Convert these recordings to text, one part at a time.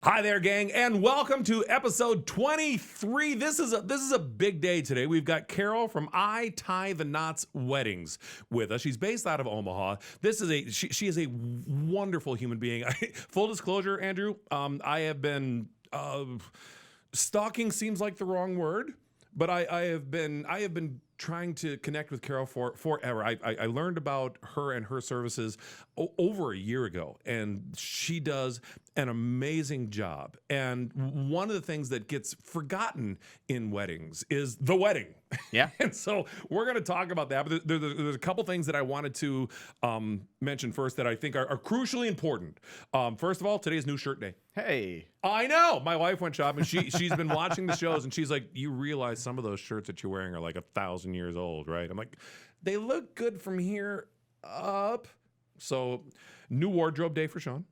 Hi there, gang, and welcome to episode 23. This is a big day today. We've got Carol from I Tie the Knots Weddings with us. She's based out of Omaha. She is a wonderful human being. Full disclosure, Andrew, I have been stalking seems like the wrong word, but I have been trying to connect with Carol forever. I learned about her and her services over a year ago, and she does an amazing job. And one of the things that gets forgotten in weddings is the wedding. Yeah. And so we're going to talk about that. But there's a couple things that I wanted to mention first that I think are crucially important. First of all, today's new shirt day. Hey. I know. My wife went shopping. She's been watching the shows, and she's like, "You realize some of those shirts that you're wearing are like 1,000 years old, right?" I'm like, "They look good from here up." So, new wardrobe day for Sean.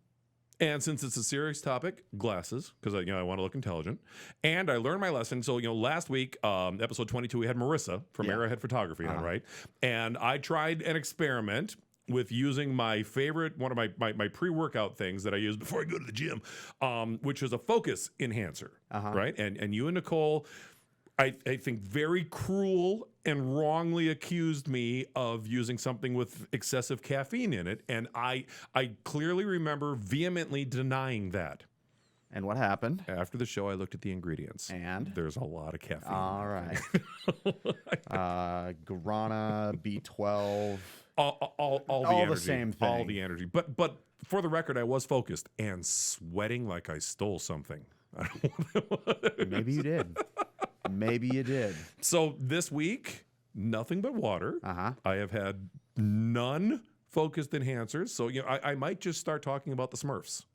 And since it's a serious topic, glasses, because I want to look intelligent. And I learned my lesson. So, last week, episode 22, we had Marissa from Arrowhead Photography on, right? And I tried an experiment with using my favorite, one of my pre-workout things that I use before I go to the gym, which is a focus enhancer, right? And you and Nicole, I think, very cruel and wrongly accused me of using something with excessive caffeine in it. And I clearly remember vehemently denying that. And what happened? After the show, I looked at the ingredients. And? There's a lot of caffeine. All right. Guarana, B12. All the All energy. the same thing. All the energy. But for the record, I was focused and sweating like I stole something. I don't know what it is. Maybe you did. Maybe you did. So this week, nothing but water. I have had none focused enhancers. So I might just start talking about the Smurfs,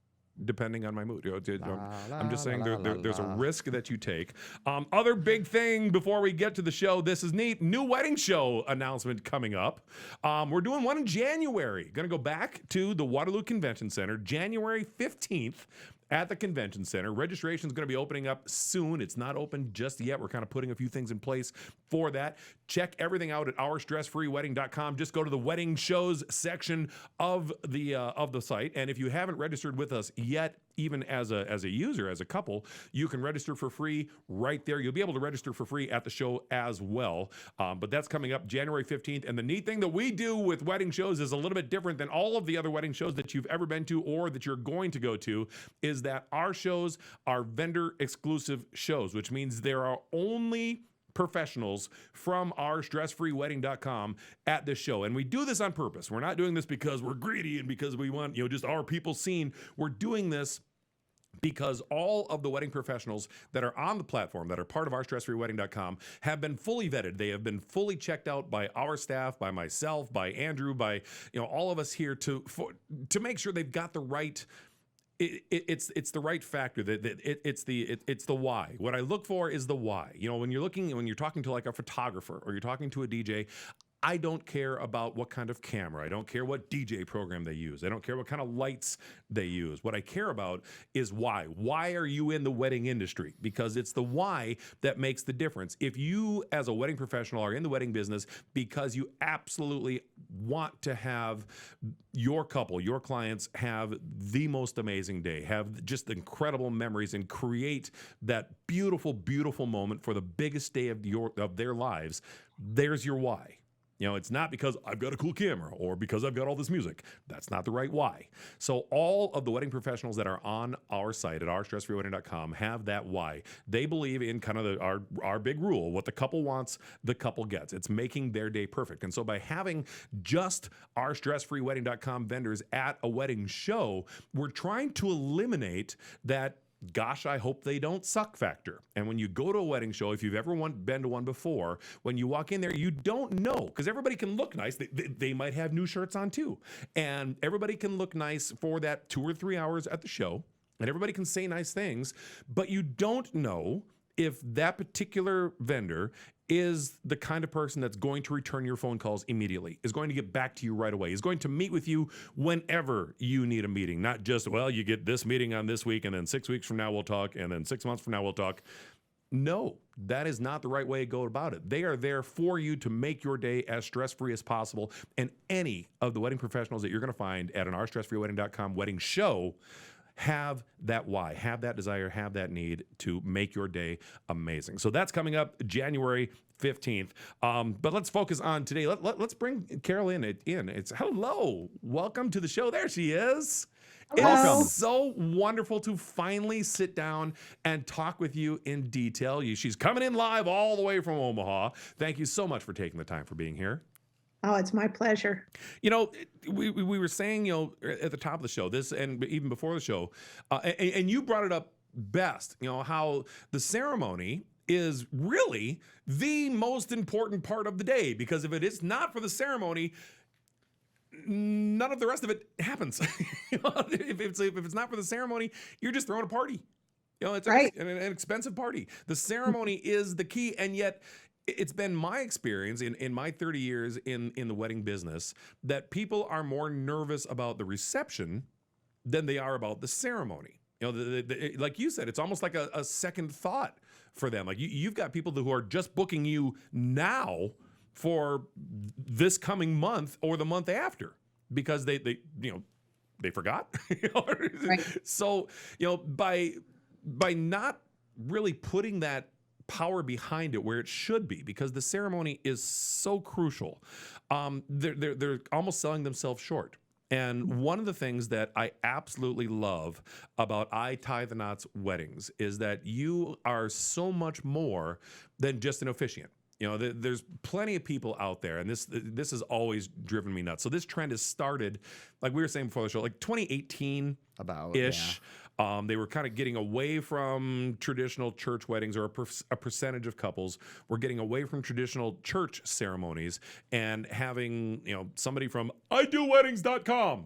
depending on my mood. I'm just saying there's a risk that you take. Other big thing before we get to the show, this is neat. New wedding show announcement coming up. We're doing one in January. Going to go back to the Waterloo Convention Center, January 15th. At the convention center. Registration is going to be opening up soon. It's not open just yet. We're kind of putting a few things in place for that. Check everything out at ourstressfreewedding.com. Just go to the wedding shows section of the site. And if you haven't registered with us yet, even as a user, as a couple, you can register for free right there. You'll be able to register for free at the show as well. But that's coming up January 15th. And the neat thing that we do with wedding shows is a little bit different than all of the other wedding shows that you've ever been to or that you're going to go to, is that our shows are vendor exclusive shows, which means there are only professionals from our stressfreewedding.com at this show. And we do this on purpose. We're not doing this because we're greedy and because we want, just our people seen. We're doing this because all of the wedding professionals that are on the platform, that are part of our stressfreewedding.com, have been fully vetted. They have been fully checked out by our staff, by myself, by Andrew, by all of us here to make sure they've got the right. It's the right factor. It's the why. What I look for is the why. When you're talking to like a photographer or you're talking to a DJ, I don't care about what kind of camera. I don't care what DJ program they use. I don't care what kind of lights they use. What I care about is why. Why are you in the wedding industry? Because it's the why that makes the difference. If you, as a wedding professional, are in the wedding business because you absolutely want to have your couple, your clients have the most amazing day, have just incredible memories, and create that beautiful, beautiful moment for the biggest day of their lives, there's your why. It's not because I've got a cool camera or because I've got all this music. That's not the right why. So all of the wedding professionals that are on our site at ourstressfreewedding.com have that why. They believe in kind of our big rule: what the couple wants, the couple gets. It's making their day perfect. And so by having just ourstressfreewedding.com vendors at a wedding show, we're trying to eliminate that gosh, I hope they don't suck factor. And when you go to a wedding show, if you've ever been to one before, when you walk in there, you don't know, because everybody can look nice. They might have new shirts on too. And everybody can look nice for that 2 or 3 hours at the show. And everybody can say nice things, but you don't know if that particular vendor is the kind of person that's going to return your phone calls immediately, is going to get back to you right away, is going to meet with you whenever you need a meeting, not just, well, you get this meeting on this week and then 6 weeks from now we'll talk and then 6 months from now we'll talk. No, that is not the right way to go about it. They are there for you to make your day as stress-free as possible. And any of the wedding professionals that you're going to find at an ourstressfreewedding.com wedding show have that why, have that desire, have that need to make your day amazing. So that's coming up January 15th. But let's focus on today. Let's bring Carol in. It's hello. Welcome to the show. There she is. Hello. It is so wonderful to finally sit down and talk with you in detail. She's coming in live all the way from Omaha. Thank you so much for taking the time for being here. Oh, it's my pleasure. You know, we were saying, at the top of the show, this, and even before the show, and you brought it up best, how the ceremony is really the most important part of the day, because if it is not for the ceremony, none of the rest of it happens. If it's not for the ceremony, you're just throwing a party. It's Right. an expensive party. The ceremony is the key, and yet it's been my experience in my 30 years in the wedding business that people are more nervous about the reception than they are about the ceremony. Like you said, it's almost like a second thought for them. Like you've got people who are just booking you now for this coming month or the month after because they forgot. Right. So, by not really putting that power behind it where it should be, because the ceremony is so crucial, they're almost selling themselves short. And one of the things that I absolutely love about I Tie the Knots weddings is that you are so much more than just an officiant. There's plenty of people out there, and this has always driven me nuts. So this trend has started, like we were saying before the show, like 2018 ish. Yeah. They were kind of getting away from traditional church weddings, or a percentage of couples were getting away from traditional church ceremonies and having, somebody from IDoWeddings.com.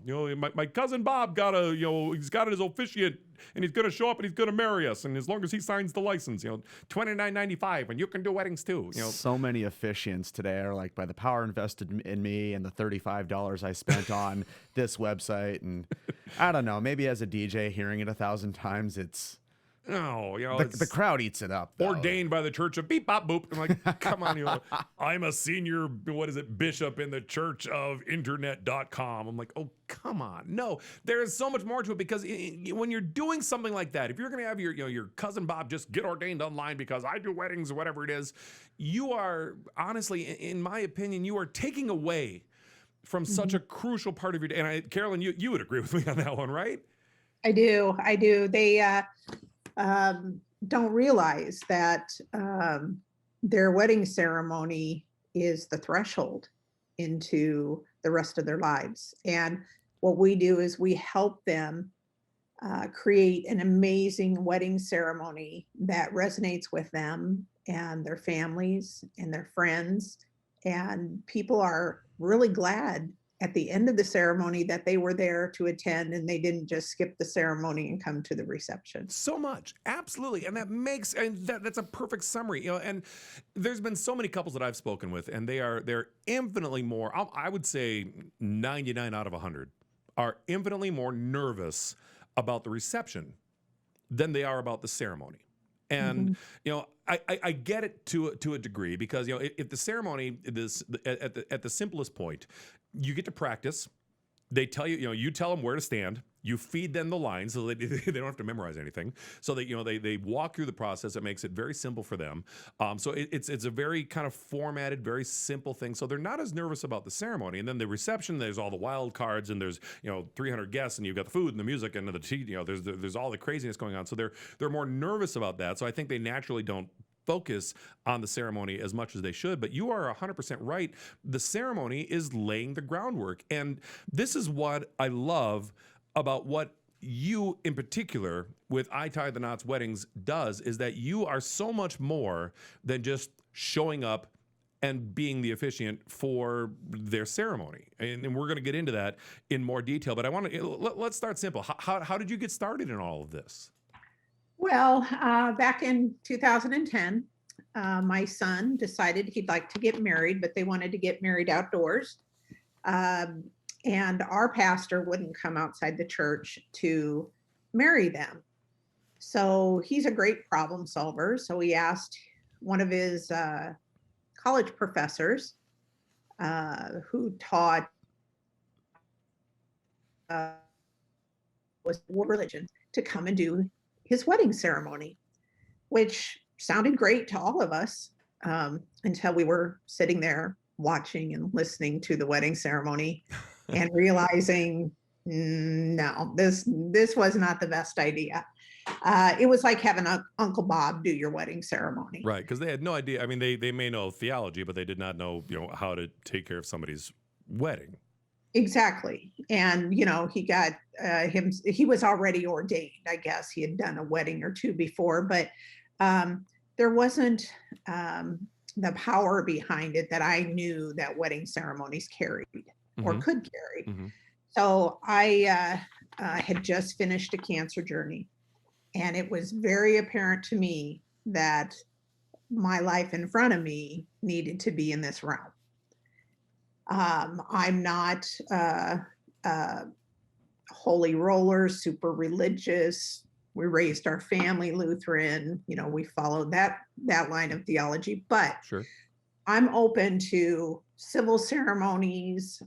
My cousin Bob he's got his officiant, and he's going to show up and he's going to marry us. And as long as he signs the license, $29.95, and you can do weddings too. So many officiants today are like, by the power invested in me and the $35 I spent on this website. And I don't know, maybe as a DJ hearing it 1,000 times, it's the crowd eats it up, though. Ordained by the church of beep bop boop. I'm like, come on, I'm a senior, bishop in the church of internet.com. I'm like, oh, come on. No, there is so much more to it, because when you're doing something like that, if you're going to have your cousin Bob just get ordained online because I do weddings or whatever it is, you are, honestly, in my opinion, you are taking away from such a crucial part of your day. And Carolyn, you would agree with me on that one, right? I do. They don't realize that their wedding ceremony is the threshold into the rest of their lives. And what we do is we help them create an amazing wedding ceremony that resonates with them and their families and their friends. And people are really glad at the end of the ceremony that they were there to attend, and they didn't just skip the ceremony and come to the reception. So much. Absolutely. And that's a perfect summary. And there's been so many couples that I've spoken with, and they're infinitely more, I would say 99 out of 100 are infinitely more nervous about the reception than they are about the ceremony. And I get it to a degree, because if the ceremony is at the simplest point, you get to practice. They tell you tell them where to stand. You feed them the lines so they don't have to memorize anything. So that they walk through the process. It makes it very simple for them. So it's a very kind of formatted, very simple thing. So they're not as nervous about the ceremony. And then the reception, there's all the wild cards, and there's 300 guests, and you've got the food and the music and the tea. There's all the craziness going on. So they're more nervous about that. So I think they naturally don't focus on the ceremony as much as they should. But you are 100% right. The ceremony is laying the groundwork. And this is what I love about what you in particular with I Tie the Knots Weddings does, is that you are so much more than just showing up and being the officiant for their ceremony. And we're going to get into that in more detail. But let's start simple. How did you get started in all of this? Well, back in 2010, my son decided he'd like to get married, but they wanted to get married outdoors. And our pastor wouldn't come outside the church to marry them. So he's a great problem solver. So he asked one of his college professors who taught was religion. to come and do his wedding ceremony, which sounded great to all of us until we were sitting there watching and listening to the wedding ceremony and realizing, no, this was not the best idea. It was like having Uncle Bob do your wedding ceremony. Right, because they had no idea. I mean, they may know theology, but they did not know, how to take care of somebody's wedding. Exactly. And, he got he was already ordained, I guess. He had done a wedding or two before, but there wasn't the power behind it that I knew that wedding ceremonies carried or could carry. So I had just finished a cancer journey, and it was very apparent to me that my life in front of me needed to be in this realm. I'm not holy roller, super religious. We raised our family Lutheran. We followed that line of theology. But sure, I'm open to civil ceremonies,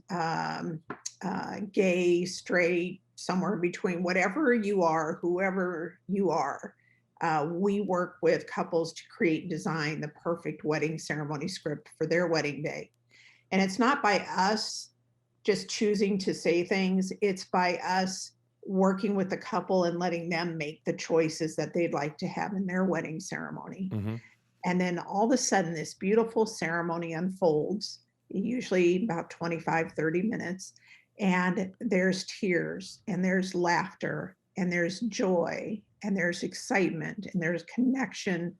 gay, straight, somewhere between, whatever you are, whoever you are. We work with couples to create and design the perfect wedding ceremony script for their wedding day. And it's not by us just choosing to say things. It's by us working with the couple and letting them make the choices that they'd like to have in their wedding ceremony. And then all of a sudden, this beautiful ceremony unfolds, usually about 25, 30 minutes. And there's tears, and there's laughter, and there's joy, and there's excitement, and there's connection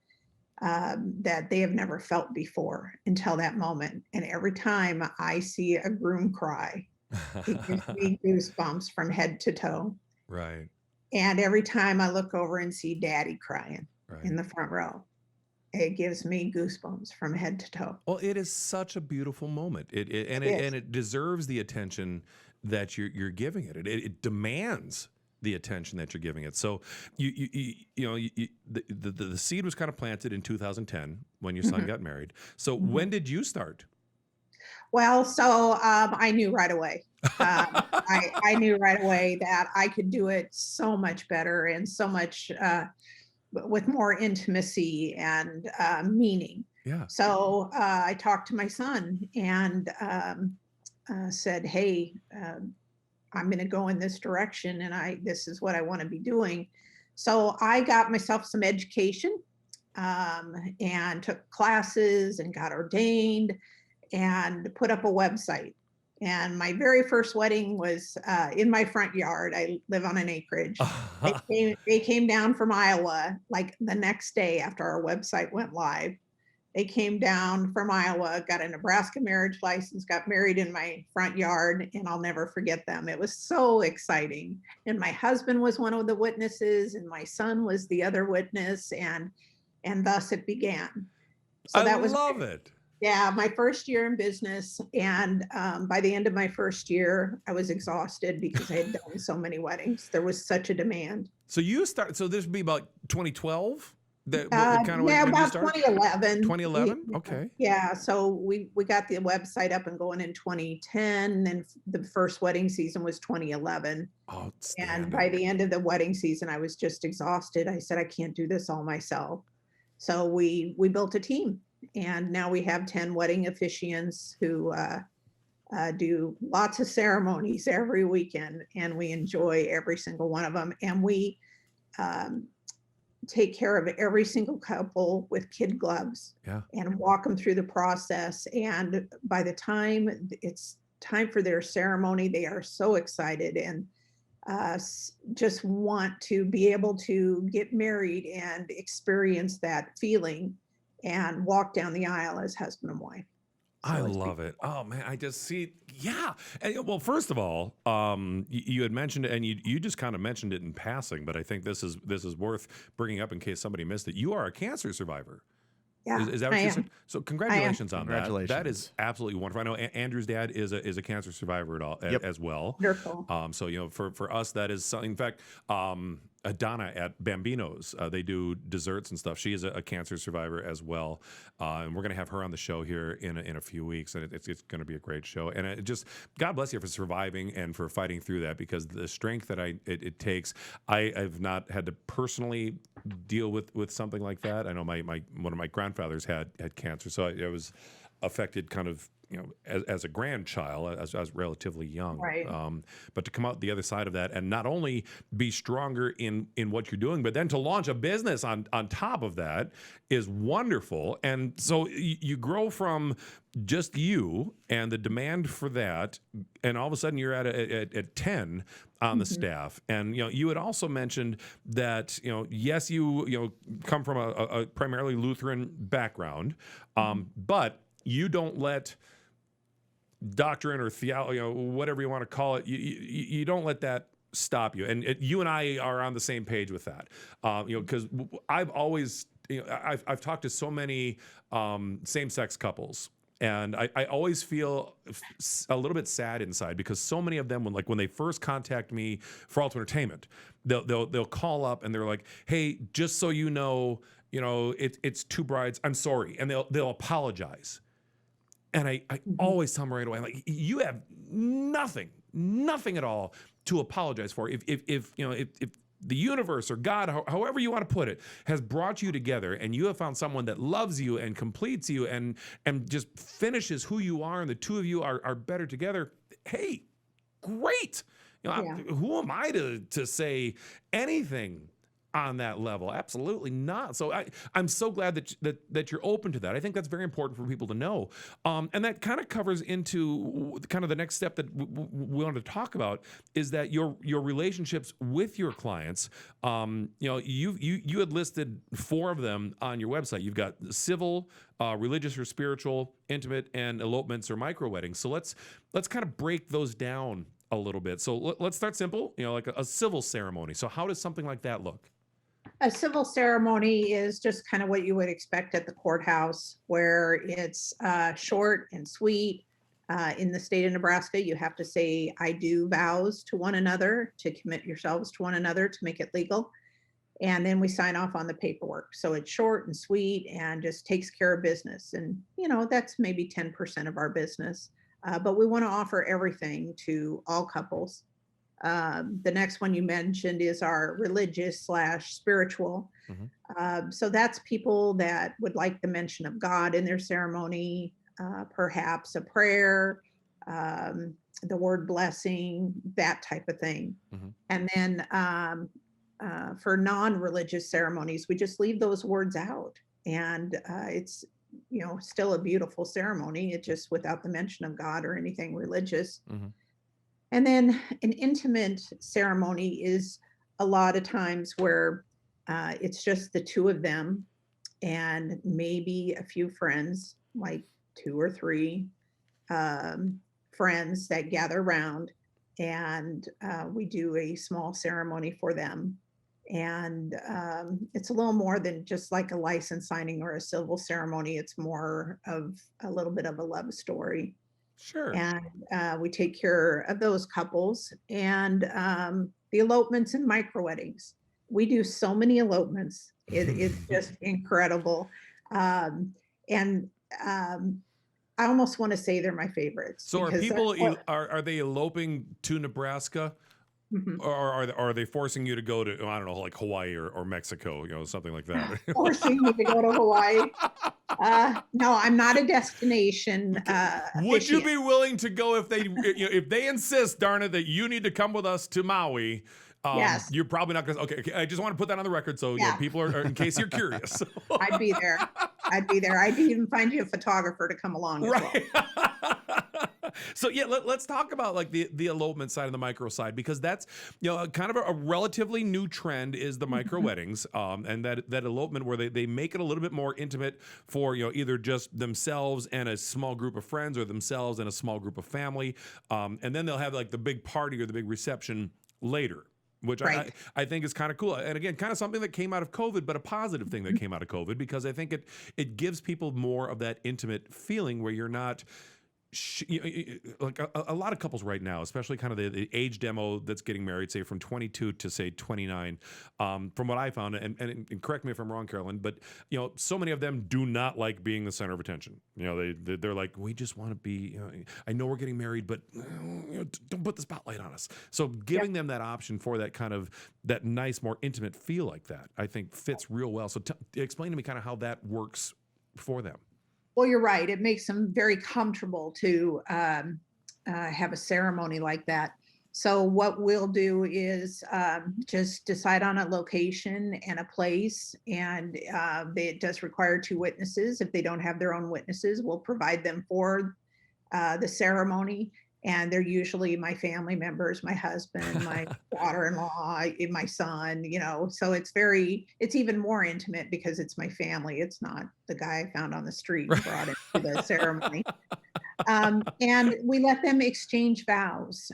that they have never felt before until that moment. And every time I see a groom cry, it gives me goosebumps from head to toe. Right. And every time I look over and see Daddy crying Right. in the front row, it gives me goosebumps from head to toe. Well, it is such a beautiful moment. It deserves the attention that you're giving it. It demands the attention that you're giving it. So the seed was kind of planted in 2010 when your son got married. So when did you start? Well, so I knew right away. I knew right away that I could do it so much better and so much with more intimacy and meaning. Yeah. So I talked to my son and said, hey, I'm going to go in this direction, and this is what I want to be doing. So I got myself some education and took classes and got ordained and put up a website. And my very first wedding was in my front yard. I live on an acreage. They came down from Iowa like the next day after our website went live. They came down from Iowa, got a Nebraska marriage license, got married in my front yard, and I'll never forget them. It was so exciting. And my husband was one of the witnesses, and my son was the other witness, and thus it began. So that was love it. Yeah, my first year in business. And by the end of my first year, I was exhausted because I had done so many weddings. There was such a demand. So so this would be about 2012? About 2011. 2011? Okay. Yeah, so we got the website up and going in 2010, and the first wedding season was 2011. And by the end of the wedding season, I was just exhausted. I said, I can't do this all myself. So we built a team, and now we have 10 wedding officiants who do lots of ceremonies every weekend, and we enjoy every single one of them. And we take care of every single couple with kid gloves and walk them through the process. And by the time it's time for their ceremony, they are so excited and just want to be able to get married and experience that feeling and walk down the aisle as husband and wife. I love it. Oh man, I just see. Yeah. And, well, first of all, you had mentioned it, and you just kind of mentioned it in passing, but I think this is worth bringing up in case somebody missed it. You are a cancer survivor. Yeah, is that what you said? So congratulations on that. Congratulations. That is absolutely wonderful. I know Andrew's dad is a cancer survivor as well. Wonderful. So for us that is something. In fact, Donna at Bambino's. They do desserts and stuff. She is a cancer survivor as well, and we're going to have her on the show here in a few weeks, and it's going to be a great show. And it just, God bless you for surviving and for fighting through that, because the strength that it takes. I've not had to personally deal with something like that. I know my one of my grandfathers had cancer, so I was affected kind of, as a grandchild, as I was relatively young. Right. But to come out the other side of that and not only be stronger in what you're doing, but then to launch a business on top of that is wonderful. And so you grow from just you and the demand for that, and all of a sudden you're at 10 on the staff. And you had also mentioned that yes, you come from a primarily Lutheran background, but you don't let doctrine or theology, whatever you want to call it, you don't let that stop you. And you and I are on the same page with that, because I've always, I've talked to so many same-sex couples, and I always feel a little bit sad inside, because so many of them, when they first contact me for Alto Entertainment, they'll call up and they're like, "Hey, just so you know, it's two brides. I'm sorry," and they'll apologize. And I always tell them right away, I'm like, you have nothing at all to apologize for. If the universe or God, however you want to put it, has brought you together, and you have found someone that loves you and completes you and just finishes who you are, and the two of you are better together, hey, great. Who am I to say anything on that level? Absolutely not. So I'm so glad that you're open to that. I think that's very important for people to know. And that kind of covers into kind of the next step that we wanted to talk about, is that your relationships with your clients. You had listed 4 of them on your website. You've got civil, religious or spiritual, intimate, and elopements or micro weddings. So let's kind of break those down a little bit. So let's start simple, like a civil ceremony. So how does something like that look? A civil ceremony is just kind of what you would expect at the courthouse, where it's short and sweet. In the state of Nebraska, you have to say "I do" vows to one another to commit yourselves to one another to make it legal. And then we sign off on the paperwork. So it's short and sweet and just takes care of business. And, that's maybe 10% of our business. But we want to offer everything to all couples. The next one you mentioned is our religious/spiritual. So that's people that would like the mention of God in their ceremony, perhaps a prayer, the word blessing, that type of thing. And then for non-religious ceremonies, we just leave those words out. And it's still a beautiful ceremony. It's just without the mention of God or anything religious. And then an intimate ceremony is a lot of times where it's just the two of them and maybe a few friends, like 2 or 3 friends that gather around, and we do a small ceremony for them. And it's a little more than just like a license signing or a civil ceremony. It's more of a little bit of a love story. Sure. And we take care of those couples. And the elopements and micro weddings. We do so many elopements. It's just incredible. And I almost want to say they're my favorites. So are people, are they eloping to Nebraska? Or are they forcing you to go to, I don't know, like Hawaii or Mexico, something like that? Forcing me to go to Hawaii. No, I'm not a destination. Would you be willing to go if they insist, darn it, that you need to come with us to Maui? Yes. You're probably not going to. Okay. I just want to put that on the record so people are, in case you're curious. I'd be there. I'd even find you a photographer to come along. Right. As well. So let's talk about like the elopement side and the micro side, because that's kind of a relatively new trend is the micro weddings, and that elopement where they make it a little bit more intimate for either just themselves and a small group of friends, or themselves and a small group of family, and then they'll have like the big party or the big reception later, which I think is kind of cool. And again, kind of something that came out of COVID, but a positive thing that came out of COVID, because I think it gives people more of that intimate feeling where you're not like a lot of couples right now, especially kind of the age demo that's getting married, say from 22 to say 29, from what I found, and correct me if I'm wrong, Carolyn, but so many of them do not like being the center of attention. They're like, we just want to be. I know we're getting married, but don't put the spotlight on us. So giving them that option for that kind of that nice, more intimate feel like that, I think fits real well. So explain to me kind of how that works for them. Well, you're right. It makes them very comfortable to have a ceremony like that. So what we'll do is just decide on a location and a place, and it does require 2 witnesses. If they don't have their own witnesses, we'll provide them for the ceremony. And they're usually my family members, my husband, my daughter-in-law, my son, so it's even more intimate because it's my family. It's not the guy I found on the street and brought into the ceremony. And we let them exchange vows.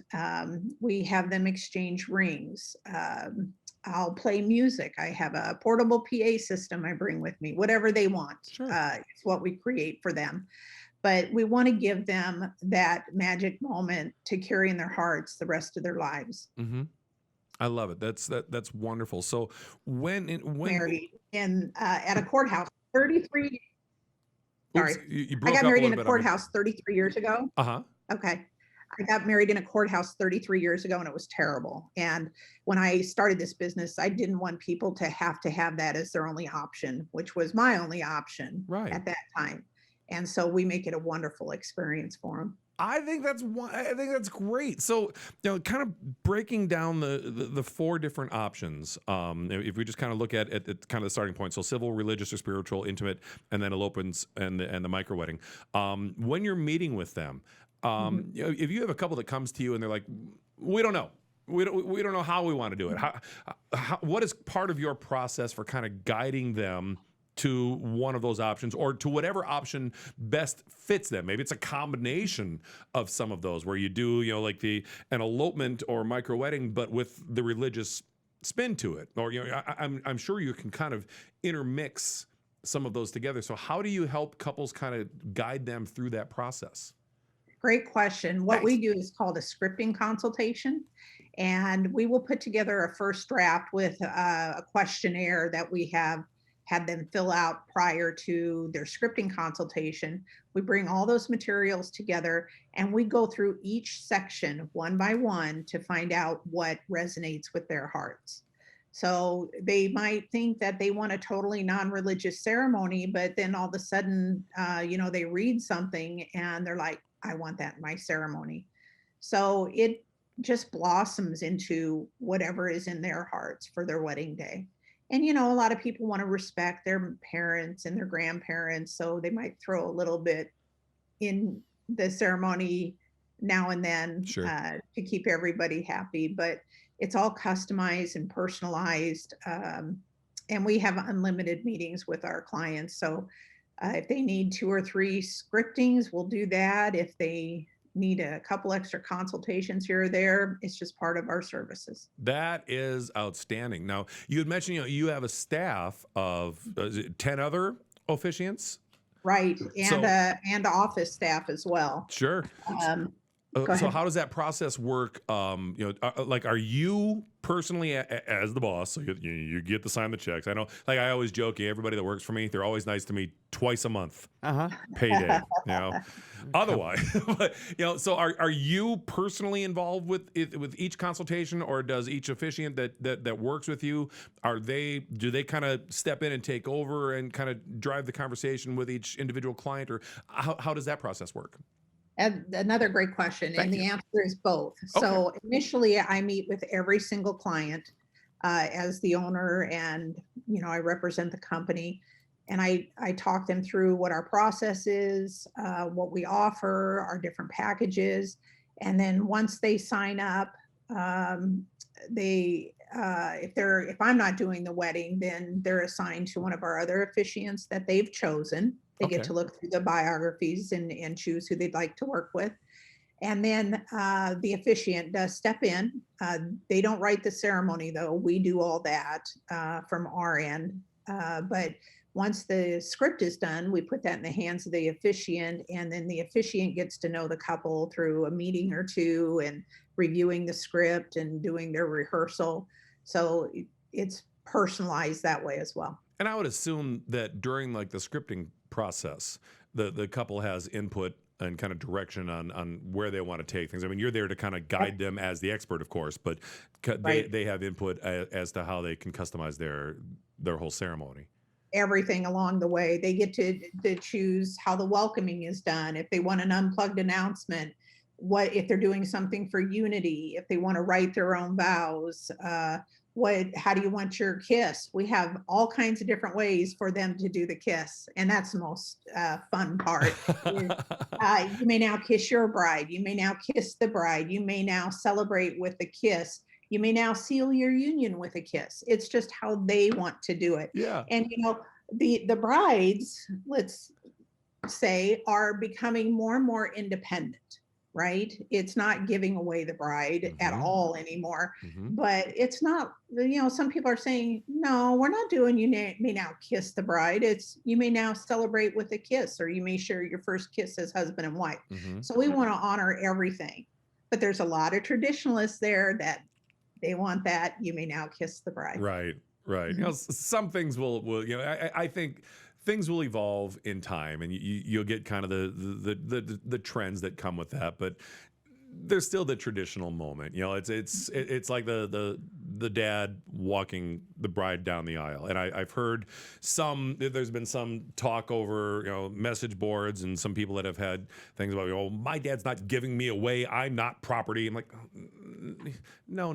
We have them exchange rings. I'll play music. I have a portable PA system I bring with me, whatever they want. Sure. It's what we create for them. But we want to give them that magic moment to carry in their hearts the rest of their lives. Mm-hmm. I love it. That's wonderful. So when married in at a courthouse 33. Sorry, you I got married in a courthouse 33 years ago. Okay. I got married in a courthouse 33 years ago, and it was terrible. And when I started this business, I didn't want people to have that as their only option, which was my only option at that time. And so we make it a wonderful experience for them. I think that's great. So, kind of breaking down the 4 different options. If we just kind of look at kind of the starting point, so civil, religious, or spiritual, intimate, and then elopements and the micro wedding. When you're meeting with them, if you have a couple that comes to you and they're like, we don't know. We don't know how we want to do it. What is part of your process for kind of guiding them to one of those options or to whatever option best fits them? Maybe it's a combination of some of those where you do, like an elopement or micro wedding, but with the religious spin to it. Or, I'm sure you can kind of intermix some of those together. So how do you help couples kind of guide them through that process? Great question. What we do is called a scripting consultation. And we will put together a first draft with a questionnaire that we have had them fill out prior to their scripting consultation. We bring all those materials together and we go through each section one by one to find out what resonates with their hearts. So they might think that they want a totally non-religious ceremony, but then all of a sudden, they read something and they're like, I want that in my ceremony. So it just blossoms into whatever is in their hearts for their wedding day. And, a lot of people want to respect their parents and their grandparents, so they might throw a little bit in the ceremony now and then to keep everybody happy. But it's all customized and personalized. And we have unlimited meetings with our clients. So if they need 2 or 3 scriptings, we'll do that. If they need a couple extra consultations here or there, it's just part of our services. That is outstanding. Now, you had mentioned, you have a staff of 10 other officiants? Right, and office staff as well. Sure. So how does that process work? Are you personally as the boss? So you get to sign the checks. I know, I always joke, everybody that works for me, they're always nice to me twice a month. Payday. Otherwise, but, so are you personally involved with each consultation, or does each officiant that works with you, do they kind of step in and take over and kind of drive the conversation with each individual client, or how does that process work? And another great question. Thank and you. The answer is both. Okay. So initially I meet with every single client as the owner, and, I represent the company, and I talk them through what our process is, what we offer, our different packages. And then once they sign up, if I'm not doing the wedding, then they're assigned to one of our other officiants that they've chosen. They get to look through the biographies and choose who they'd like to work with. And then the officiant does step in. They don't write the ceremony, though. We do all that from our end. But once the script is done, we put that in the hands of the officiant, and then the officiant gets to know the couple through a meeting or two and reviewing the script and doing their rehearsal. So it's personalized that way as well. And I would assume that during like the scripting process, the couple has input and kind of direction on where they want to take things. I mean, you're there to kind of guide them as the expert, of course, but they have input as to how they can customize their whole ceremony. Everything along the way. They get to choose how the welcoming is done. If they want an unplugged announcement, what if they're doing something for unity, if they want to write their own vows, how do you want your kiss? We have all kinds of different ways for them to do the kiss, and that's the most fun part. You may now kiss your bride, you may now kiss the bride, you may now celebrate with a kiss, you may now seal your union with a kiss. It's just how they want to do it. Yeah. And the brides, let's say, are becoming more and more independent, right? It's not giving away the bride at all anymore. But it's not, some people are saying, no, we're not doing you may now kiss the bride. It's you may now celebrate with a kiss, or you may share your first kiss as husband and wife. So we want to honor everything. But there's a lot of traditionalists there that they want that you may now kiss the bride. Right. Some things will I think things will evolve in time, and you'll get kind of the trends that come with that, but there's still the traditional moment. It's like the dad walking the bride down the aisle. And I've heard there's been some talk over, message boards, and some people that have had things about, my dad's not giving me away, I'm not property. I'm like, no.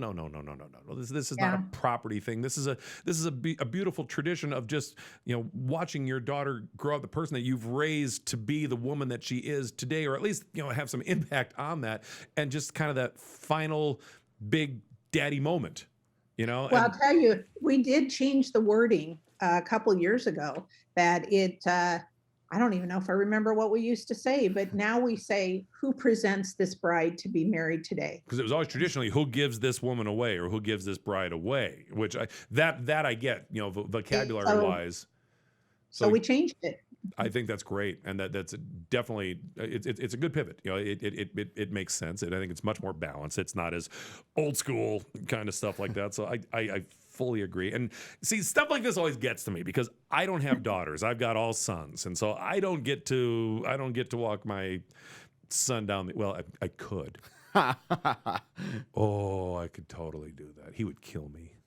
This is not a property thing. This is a beautiful tradition of just, watching your daughter grow up, the person that you've raised to be the woman that she is today, or at least, have some impact on that. And just kind of that final big daddy moment, Well, I'll tell you, we did change the wording a couple years ago that I don't even know if I remember what we used to say, but now we say, who presents this bride to be married today? Because it was always traditionally, who gives this woman away, or who gives this bride away, which I get, vocabulary wise. So we changed it. I think that's great, and that's definitely it's a good pivot. It makes sense, and I think it's much more balanced. It's not as old school kind of stuff like that. So I fully agree. And see, stuff like this always gets to me because I don't have daughters. I've got all sons, and so I don't get to walk my son down I could. Oh, I could totally do that. He would kill me.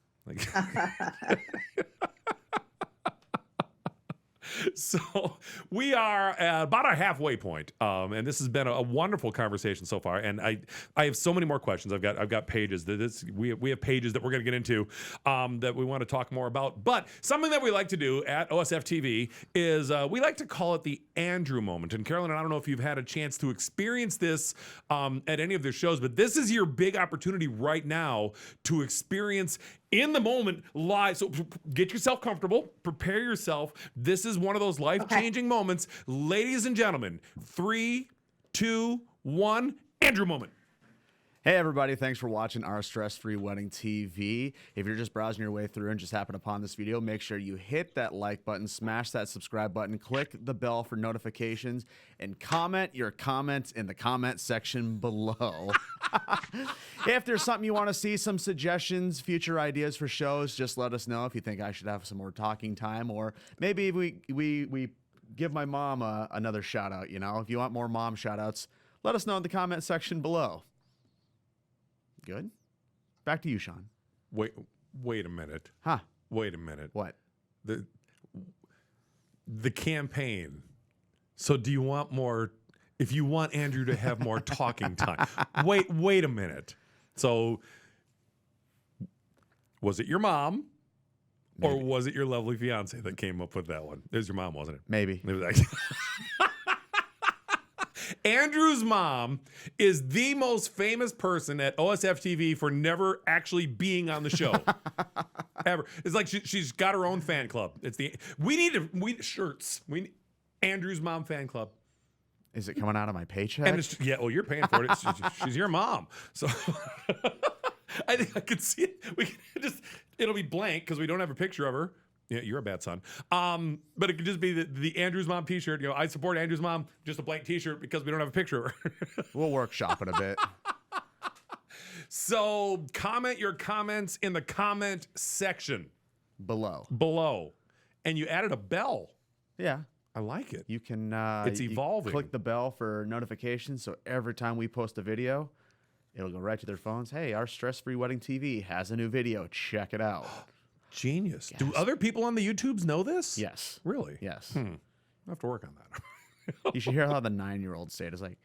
So we are at about our halfway point, and this has been a wonderful conversation so far. And I have so many more questions. I've got pages. We have pages that we're going to get into that we want to talk more about. But something that we like to do at OSF TV is we like to call it the Andrew moment. And Carol Lynne, I don't know if you've had a chance to experience this at any of their shows, but this is your big opportunity right now to experience in the moment live. So get yourself comfortable, prepare yourself. This is one of those life-changing moments. Ladies and gentlemen, 3, 2, 1, Andrew moment. Hey everybody, thanks for watching our Stress-Free Wedding TV. If you're just browsing your way through and just happen upon this video, make sure you hit that like button, smash that subscribe button, click the bell for notifications, and comment your comments in the comment section below. If there's something you want to see, some suggestions, future ideas for shows, just let us know. If you think I should have some more talking time, or maybe we give my mom another shout out. If you want more mom shout outs, let us know in the comment section below. Good. Back to you, Sean. Wait a minute. Huh? Wait a minute. What? The campaign. So do you want more? If you want Andrew to have more talking time, wait a minute. So was it your mom? Maybe. Or was it your lovely fiance that came up with that one? It was your mom, wasn't it? Maybe. It was actually Andrew's mom is the most famous person at OSF TV for never actually being on the show. Ever. It's like she's got her own fan club. We need shirts. Andrew's mom fan club. Is it coming out of my paycheck? And you're paying for it. She's your mom. So I think I could see it. It'll be blank because we don't have a picture of her. Yeah, you're a bad son. But it could just be the Andrew's mom T-shirt. You know, I support Andrew's mom. Just a blank T-shirt because we don't have a picture of her. We'll workshop it a bit. So comment your comments in the comment section Below. And you added a bell. Yeah. I like it. You can It's evolving. Click the bell for notifications, so every time we post a video, it'll go right to their phones. Hey, our stress-free wedding TV has a new video. Check it out. Genius. Do other people on the YouTubes know this? Yes. Really? Yes. I have to work on that. You should hear how the 9-year-old say it. It's like,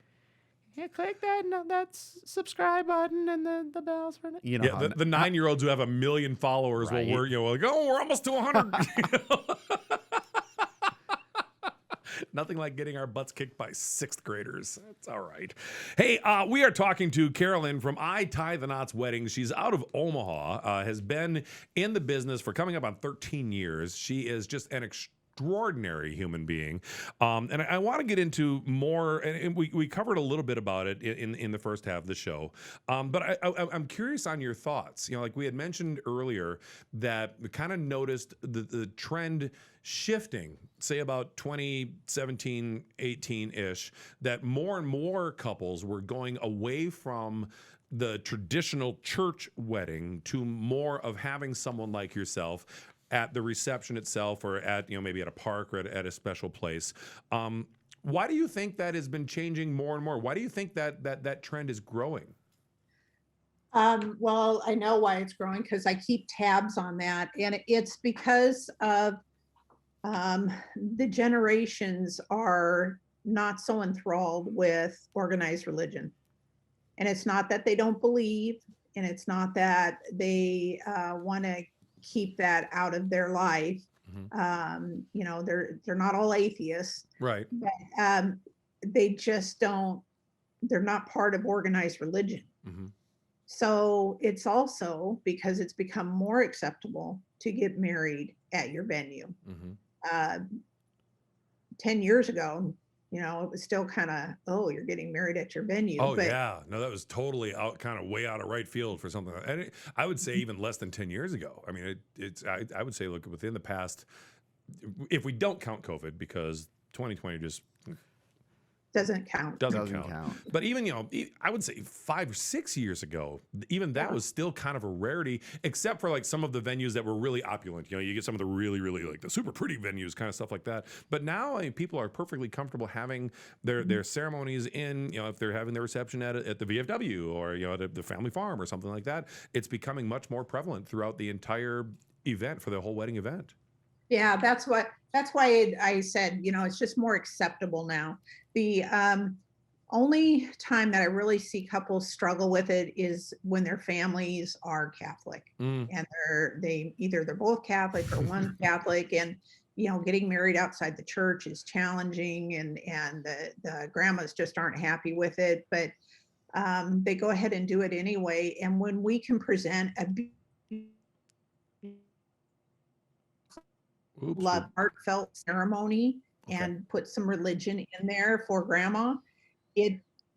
yeah, click that subscribe button and the bells for You know, yeah, the 9-year-olds who have 1 million followers right. like, oh, we're almost to 100. Nothing like getting our butts kicked by 6th graders. That's all right. Hey, we are talking to Carol Lynne from I Tie the Knots Weddings. She's out of Omaha, has been in the business for coming up on 13 years. She is just an extraordinary human being. And I want to get into more, and we covered a little bit about it in the first half of the show. But I'm curious on your thoughts. You know, like we had mentioned earlier that we kind of noticed the trend shifting, say about 2017, 18-ish, that more and more couples were going away from the traditional church wedding to more of having someone like yourself at the reception itself, or at, you know, maybe at a park or at a special place. Why do you think that has been changing more and more? Why do you think that trend is growing? Well, I know why it's growing because I keep tabs on that, and it's because of the generations are not so enthralled with organized religion. And it's not that they don't believe, and it's not that they want to keep that out of their life. You know, they're not all atheists, right? But they just don't. They're not part of organized religion. So it's also because it's become more acceptable to get married at your venue. 10 years ago, you know, it was still kind of, oh, you're getting married at your venue. Oh, but yeah. No, that was totally kind of way out of right field for something. And I would say even less than 10 years ago. I mean, I would say, look, within the past, if we don't count COVID, because 2020 just doesn't count. Doesn't count. But even, you know, I would say 5 or 6 years ago, even that was still kind of a rarity, except for like some of the venues that were really opulent. You know, you get some of the really, really like the super pretty venues, kind of stuff like that. But now, I mean, people are perfectly comfortable having their ceremonies in, you know, if they're having their reception at the VFW or, you know, at the family farm or something like that. It's becoming much more prevalent throughout the entire event, for the whole wedding event. Yeah, that's why I said, you know, it's just more acceptable now. The only time that I really see couples struggle with it is when their families are Catholic, and they're both Catholic or one Catholic, and you know, getting married outside the church is challenging, and the grandmas just aren't happy with it, but they go ahead and do it anyway. And when we can present a love heartfelt ceremony and put some religion in there for grandma,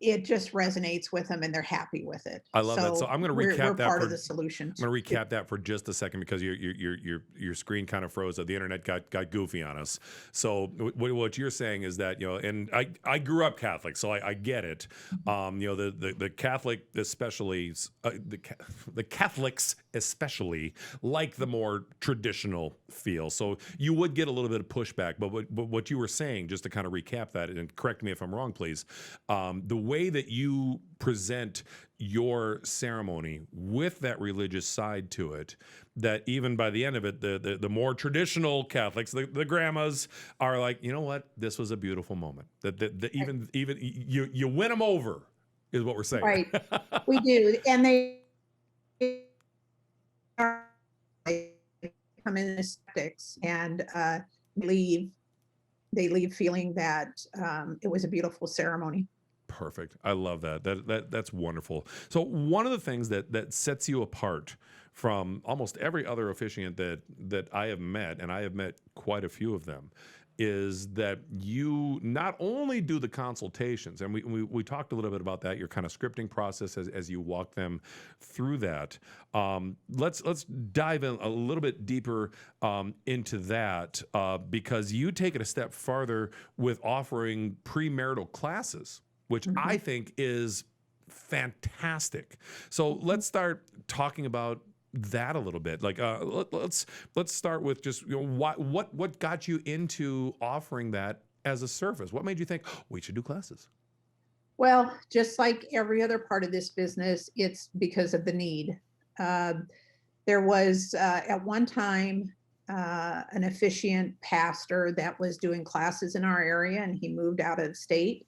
it just resonates with them and they're happy with it. I love that. So I'm going to recap that. We're part of the solution. I'm going to recap that for just a second because your screen kind of froze. The internet got goofy on us. So what you're saying is that, you know, and I grew up Catholic, so I get it. You know, the Catholic especially, the Catholics especially like the more traditional feel. So you would get a little bit of pushback, but what you were saying, just to kind of recap that, and correct me if I'm wrong, please. The way that you present your ceremony with that religious side to it, that even by the end of it, the more traditional Catholics, the grandmas are like, you know what, this was a beautiful moment. That even you win them over, is what we're saying. Right, we do, and they come in as skeptics and leave. They leave feeling that it was a beautiful ceremony. Perfect. I love that. That's wonderful. So one of the things that sets you apart from almost every other officiant that I have met, and I have met quite a few of them, is that you not only do the consultations, and we talked a little bit about that, your kind of scripting process as you walk them through that. Let's dive in a little bit deeper into that because you take it a step farther with offering premarital classes, which I think is fantastic. So let's start talking about that a little bit. Like let's start with just what got you into offering that as a service? What made you think, oh, we should do classes? Well, just like every other part of this business, it's because of the need. There was at one time an officiant pastor that was doing classes in our area, and he moved out of state,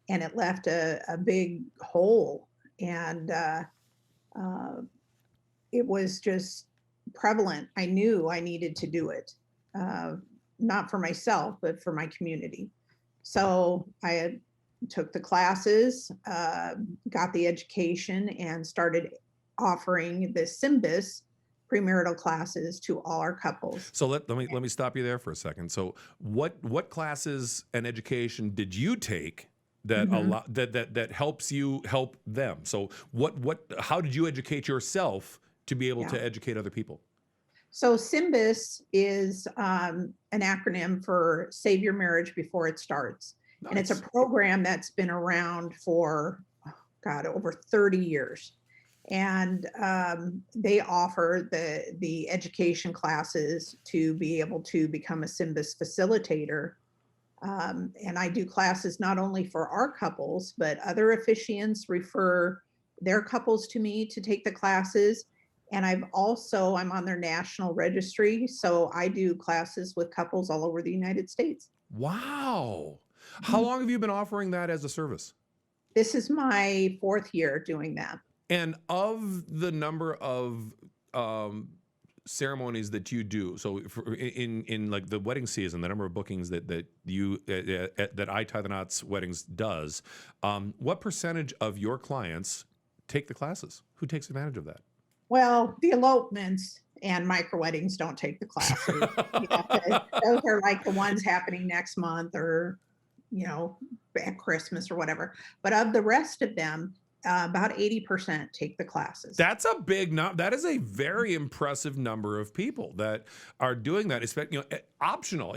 and it left a big hole. And it was just prevalent. I knew I needed to do it, not for myself, but for my community. So I took the classes, got the education, and started offering the SYMBIS premarital classes to all our couples. So let me stop you there for a second. So what classes and education did you take that that helps you help them? So how did you educate yourself to be able to educate other people? So SYMBIS is an acronym for Save Your Marriage Before It Starts. Nice. And it's a program that's been around for, over 30 years. And they offer the education classes to be able to become a SYMBIS facilitator. And I do classes not only for our couples, but other officiants refer their couples to me to take the classes. And I'm on their national registry. So I do classes with couples all over the United States. Wow. How long have you been offering that as a service? This is my 4th year doing that. And of the number of ceremonies that you do, so in like the wedding season, the number of bookings that you that I Tie the Knots Weddings does, what percentage of your clients take the classes? Who takes advantage of that? Well, the elopements and micro weddings don't take the classes. Those are like the ones happening next month or, at Christmas or whatever. But of the rest of them, about 80% take the classes. That's a big number. That is a very impressive number of people that are doing that. It's optional.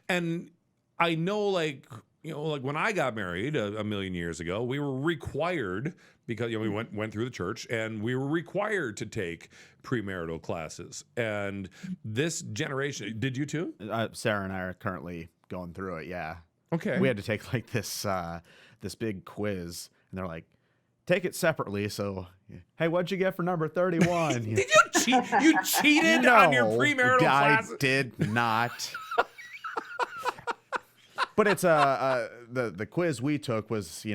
And I know, like when I got married a million years ago, we were required because we went through the church and we were required to take premarital classes. And this generation, did you too? Sarah and I are currently going through it. Yeah. Okay. We had to take like this big quiz, and they're like, take it separately. So, hey, what'd you get for number 31? Did you cheat? You cheated on your premarital classes? I did not. But it's the quiz we took was,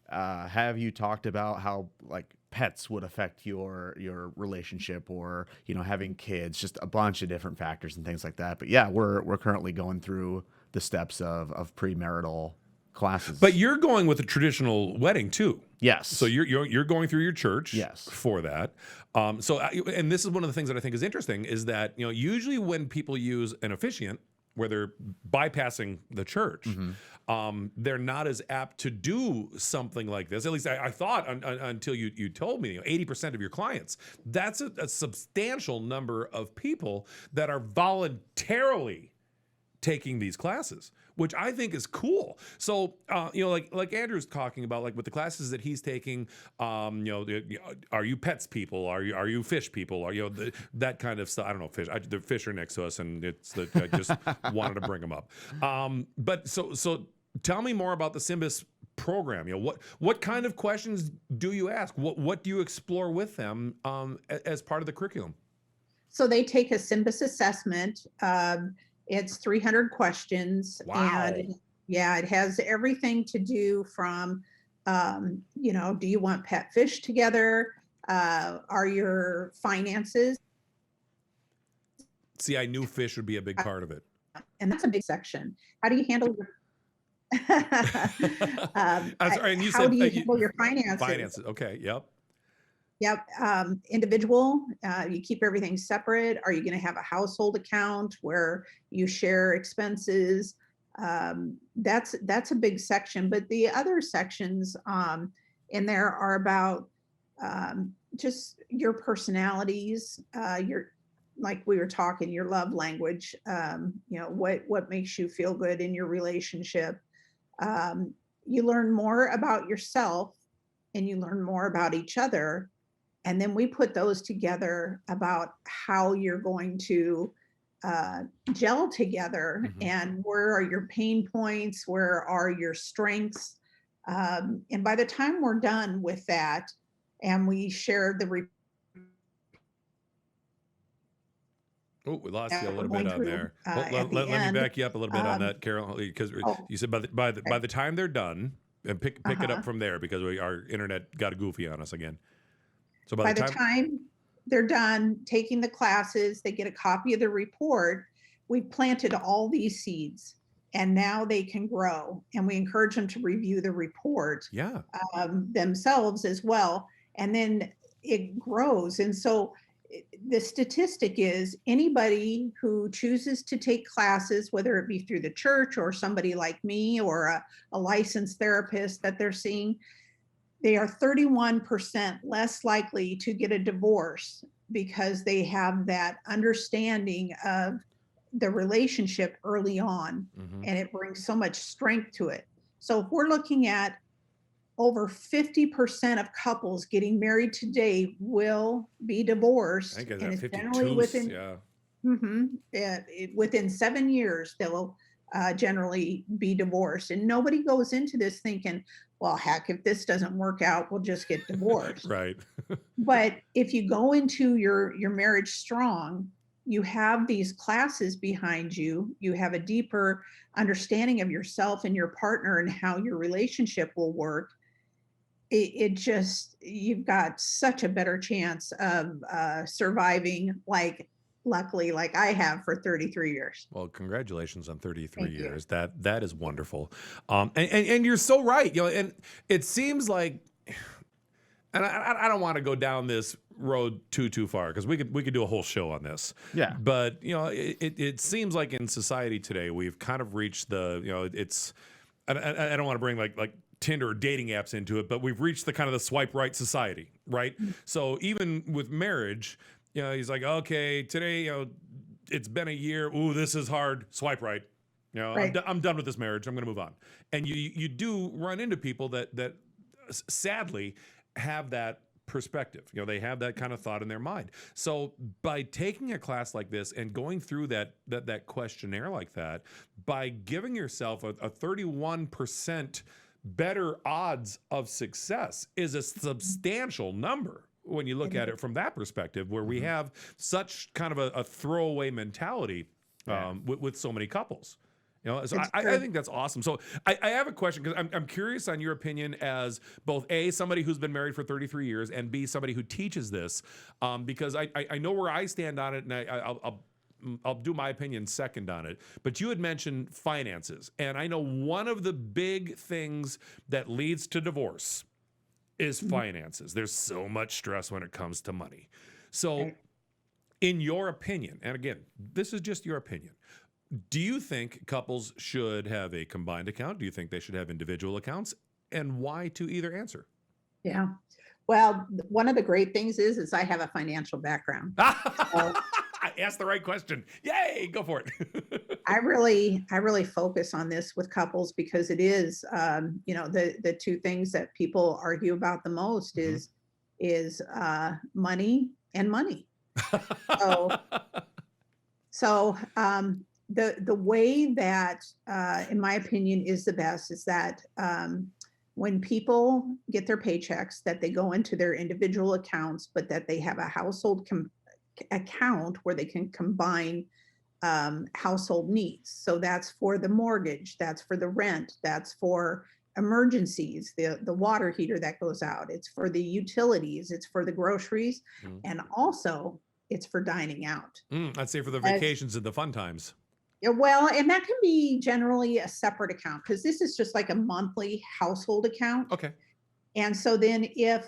have you talked about how like pets would affect your relationship, or having kids, just a bunch of different factors and things like that. But yeah, we're currently going through the steps of premarital classes. But you're going with a traditional wedding too. Yes. So you're going through your church. Yes. For that. And this is one of the things that I think is interesting is that usually when people use an officiant, where they're bypassing the church, they're not as apt to do something like this. At least I thought until you told me, 80% of your clients. That's a substantial number of people that are voluntarily taking these classes, which I think is cool. So, like Andrew's talking about, like with the classes that he's taking, are you pets people? Are you fish people? Are that kind of stuff? I don't know, fish. The fish are next to us, and I just wanted to bring them up. But so tell me more about the SYMBIS program. What kind of questions do you ask? What do you explore with them as part of the curriculum? So they take a SYMBIS assessment. It's 300 questions. Wow. And it has everything to do from, do you want pet fish together? Are your finances? See, I knew fish would be a big part of it. And that's a big section. How do you handle your how do you handle your finances? Finances. Okay. Yep. Yep. Individual, you keep everything separate. Are you going to have a household account where you share expenses? That's a big section. But the other sections in there are about just your personalities, your, like we were talking, your love language, what makes you feel good in your relationship. You learn more about yourself and you learn more about each other. And then we put those together about how you're going to gel together, and where are your pain points, where are your strengths. And by the time we're done with that, and we share the Oh, we lost you a we're little bit going on through there. at the Let me end. back you up a little bit on that, Carol, because Oh, you said by okay. the time they're done, and pick it up from there, because our internet got a goofy on us again. So by By the the time, time they're done taking the classes, they get a copy of the report. We've planted all these seeds and now they can grow. And we encourage them to review the report yeah, themselves as well. And then it grows. And so the statistic is anybody who chooses to take classes, whether it be through the church or somebody like me or a licensed therapist that they're seeing, they are 31% less likely to get a divorce because they have that understanding of the relationship early on, and it brings so much strength to it. So if we're looking at over 50% of couples getting married today will be I divorced, think it's and at it's generally 52. Yeah, within 7 years they'll generally be divorced. And nobody goes into this thinking, well, heck, if this doesn't work out, we'll just get divorced. right. But if you go into your marriage strong, you have these classes behind you, you have a deeper understanding of yourself and your partner and how your relationship will work. It just, you've got such a better chance of surviving, like luckily like I have for 33 years. Well, congratulations on 33 Thank you. years. That is wonderful. And you're so right. And it seems like, and I don't want to go down this road too far, because we could do a whole show on this. Yeah. But it seems like in society today we've kind of reached the, it's, I don't want to bring like Tinder or dating apps into it, but we've reached the kind of the swipe right society, right? So even with marriage, he's like, okay, today, it's been a year. Ooh, this is hard. Swipe right. Right. I'm done with this marriage. I'm going to move on. And you do run into people that sadly have that perspective. They have that kind of thought in their mind. So by taking a class like this and going through that questionnaire like that, by giving yourself a 31% better odds of success is a substantial number when you look at it from that perspective, where we have such kind of a throwaway mentality with so many couples. So I think that's awesome. So I have a question, because I'm curious on your opinion as both A, somebody who's been married for 33 years, and B, somebody who teaches this, because I know where I stand on it, and I'll do my opinion second on it. But you had mentioned finances, and I know one of the big things that leads to divorce is finances. There's so much stress when it comes to money. So in your opinion, and again, this is just your opinion, do you think couples should have a combined account? Do you think they should have individual accounts? And why to either answer? Yeah. Well, one of the great things is I have a financial background. So I asked the right question. Yay, go for it. I really focus on this with couples because it is, the two things that people argue about the most is money and money. So the way that, in my opinion, is the best is that when people get their paychecks, that they go into their individual accounts, but that they have a household account where they can combine household needs. So that's for the mortgage, that's for the rent, that's for emergencies, the water heater that goes out, it's for the utilities, it's for the groceries, and also it's for dining out. I'd say for the vacations and the fun times. Well, and that can be generally a separate account, because this is just like a monthly household account. Okay. And so then if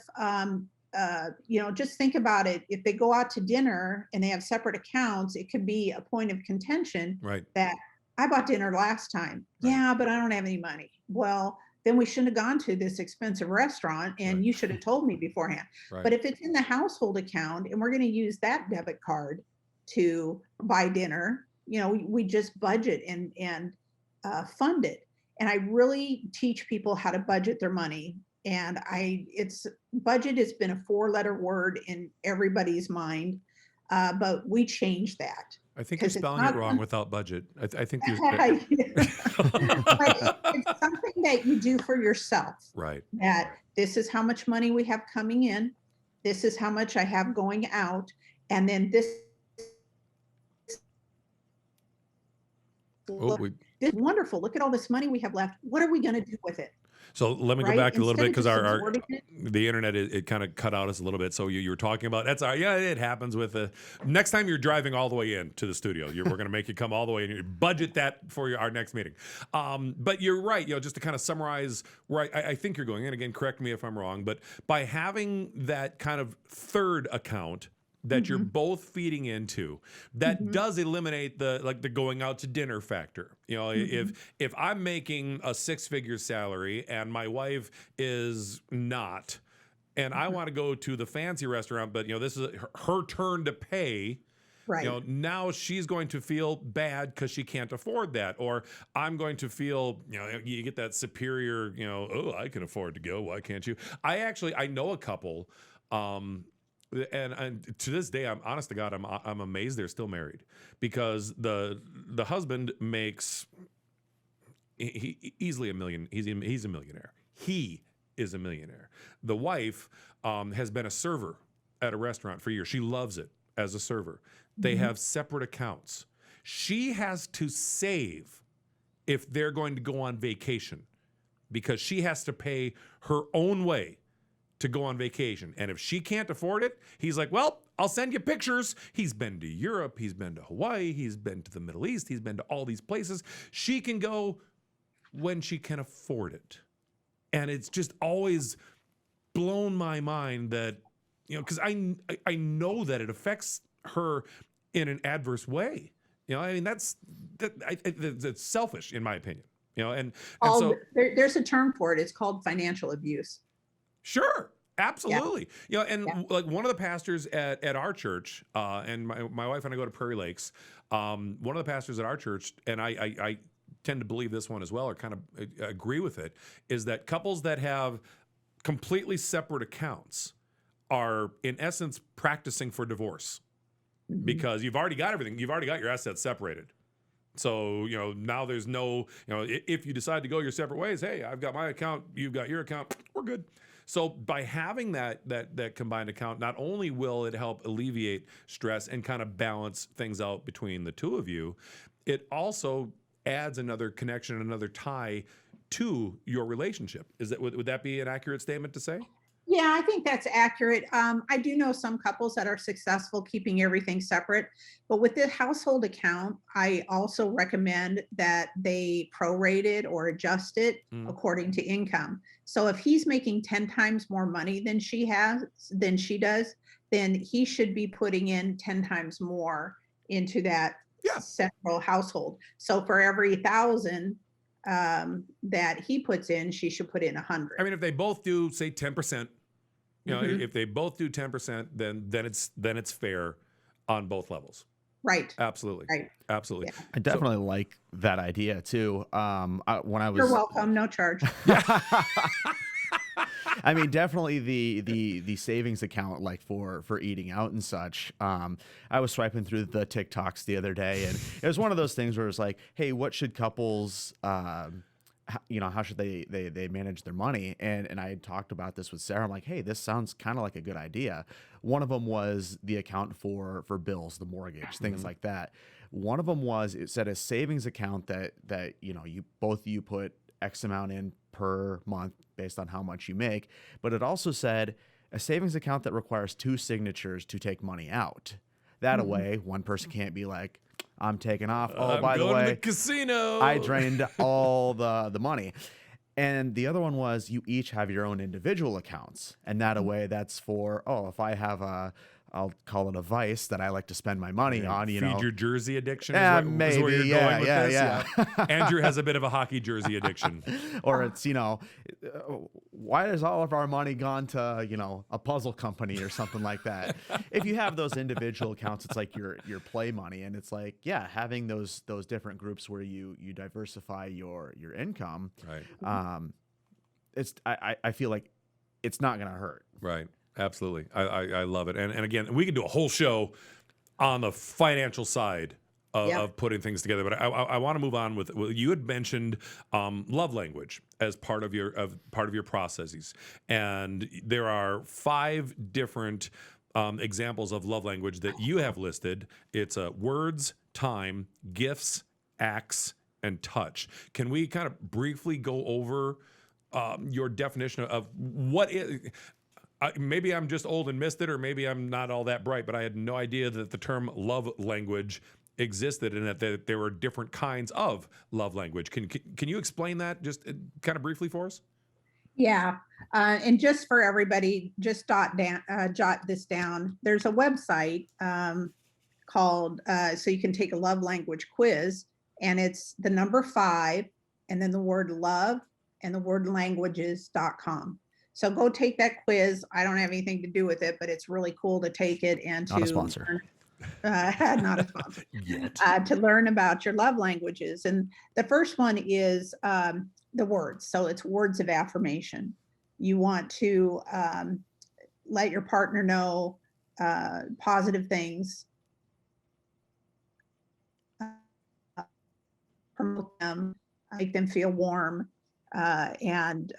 just think about it. If they go out to dinner and they have separate accounts, it could be a point of contention, right, that I bought dinner last time. Right. Yeah, but I don't have any money. Well, then we shouldn't have gone to this expensive restaurant and Right. you should have told me beforehand. Right. But if it's in the household account and we're going to use that debit card to buy dinner, we just budget and fund it. And I really teach people how to budget their money. And budget has been a 4-letter word in everybody's mind, but we changed that. I think you're spelling it wrong without budget. I think you're. But it's something that you do for yourself. Right. That this is how much money we have coming in. This is how much I have going out. And then this is wonderful. Look at all this money we have left. What are we going to do with it? So let me go Right? back a little bit because Instead of just our absorbing it. the internet it kind of cut out us a little bit. So you were talking about it happens with the next time you're driving all the way in to the studio. We're going to make you come all the way in. You budget that for our next meeting. But you're right. Just to kind of summarize where I think you're going. And again, correct me if I'm wrong. But by having that kind of third account that you're both feeding into, that does eliminate the going out to dinner factor. If I'm making a 6-figure salary and my wife is not, and I want to go to the fancy restaurant, but this is her turn to pay. Right. Now she's going to feel bad because she can't afford that, or I'm going to feel, you get that superior, oh, I can afford to go. Why can't you? I know a couple. And to this day, I'm honest to God, I'm amazed they're still married, because the husband makes easily $1 million. He's a millionaire. He is a millionaire. The wife has been a server at a restaurant for years. She loves it as a server. They have separate accounts. She has to save if they're going to go on vacation, because she has to pay her own way to go on vacation. And if she can't afford it, he's like, well, I'll send you pictures. He's been to Europe. He's been to Hawaii. He's been to the Middle East. He's been to all these places. She can go when she can afford it. And it's just always blown my mind that, because I know that it affects her in an adverse way. That's selfish in my opinion. And so there's a term for it. It's called financial abuse. Sure, absolutely. Like one of the pastors at our church, and my wife and I go to Prairie Lakes. One of the pastors at our church, and I tend to believe this one as well, or kind of agree with it, is that couples that have completely separate accounts are in essence practicing for divorce, because you've already got everything. You've already got your assets separated. So, now there's no, if you decide to go your separate ways, hey, I've got my account, you've got your account, we're good. So by having that combined account, not only will it help alleviate stress and kind of balance things out between the two of you, it also adds another connection, another tie to your relationship. Would that be an accurate statement to say? Yeah, I think that's accurate. I do know some couples that are successful keeping everything separate, but with the household account, I also recommend that they prorate it or adjust it according to income. So if he's making 10 times more money than she does, then he should be putting in 10 times more into that central household. So for every 1,000 that he puts in, she should put in 100. I mean, if they both do, say, 10%, if they both do 10%, then it's fair on both levels. Right. Absolutely. Right. Absolutely. Yeah. I definitely like that idea too. When I was, You're welcome. No charge. I mean, definitely the savings account, like for eating out and such. I was swiping through the TikToks the other day, and it was one of those things where it's like, hey, what should couples, how should they manage their money? And I had talked about this with Sarah. I'm like, hey, this sounds kind of like a good idea. One of them was the account for bills, the mortgage, things like that. One of them was, it said a savings account that you both put X amount in per month based on how much you make. But it also said a savings account that requires 2 signatures to take money out. That way, one person can't be like, I'm taking off. Oh, by the way, to the casino. I drained all the money. And the other one was you each have your own individual accounts. And that way, that's for, if I have a I'll call it a vice that I like to spend my money on. Feed your jersey addiction. Yeah, is maybe. where you're Yeah, going with yeah, this. yeah. Andrew has a bit of a hockey jersey addiction. Or it's, why has all of our money gone to, a puzzle company or something like that? If you have those individual accounts, it's like your play money. And it's like, yeah, having those different groups where you diversify your income. Right. I feel like it's not going to hurt. Right. Absolutely. I love it. And again, we could do a whole show on the financial side of putting things together. But I want to move on with you had mentioned love language as part of your processes. And there are 5 different examples of love language that you have listed. It's words, time, gifts, acts, and touch. Can we kind of briefly go over your definition of what is... maybe I'm just old and missed it, or maybe I'm not all that bright, but I had no idea that the term love language existed and that there were different kinds of love language. Can you explain that just kind of briefly for us? Yeah. And just for everybody, just jot this down. There's a website called, so you can take a love language quiz, and it's the number 5 and then the word love and the word languages.com. So go take that quiz. I don't have anything to do with it, but it's really cool to take it and not a sponsor. Not a sponsor. To learn about your love languages. And the first one is the words. So it's words of affirmation. You want to let your partner know positive things, promote them, make them feel warm, and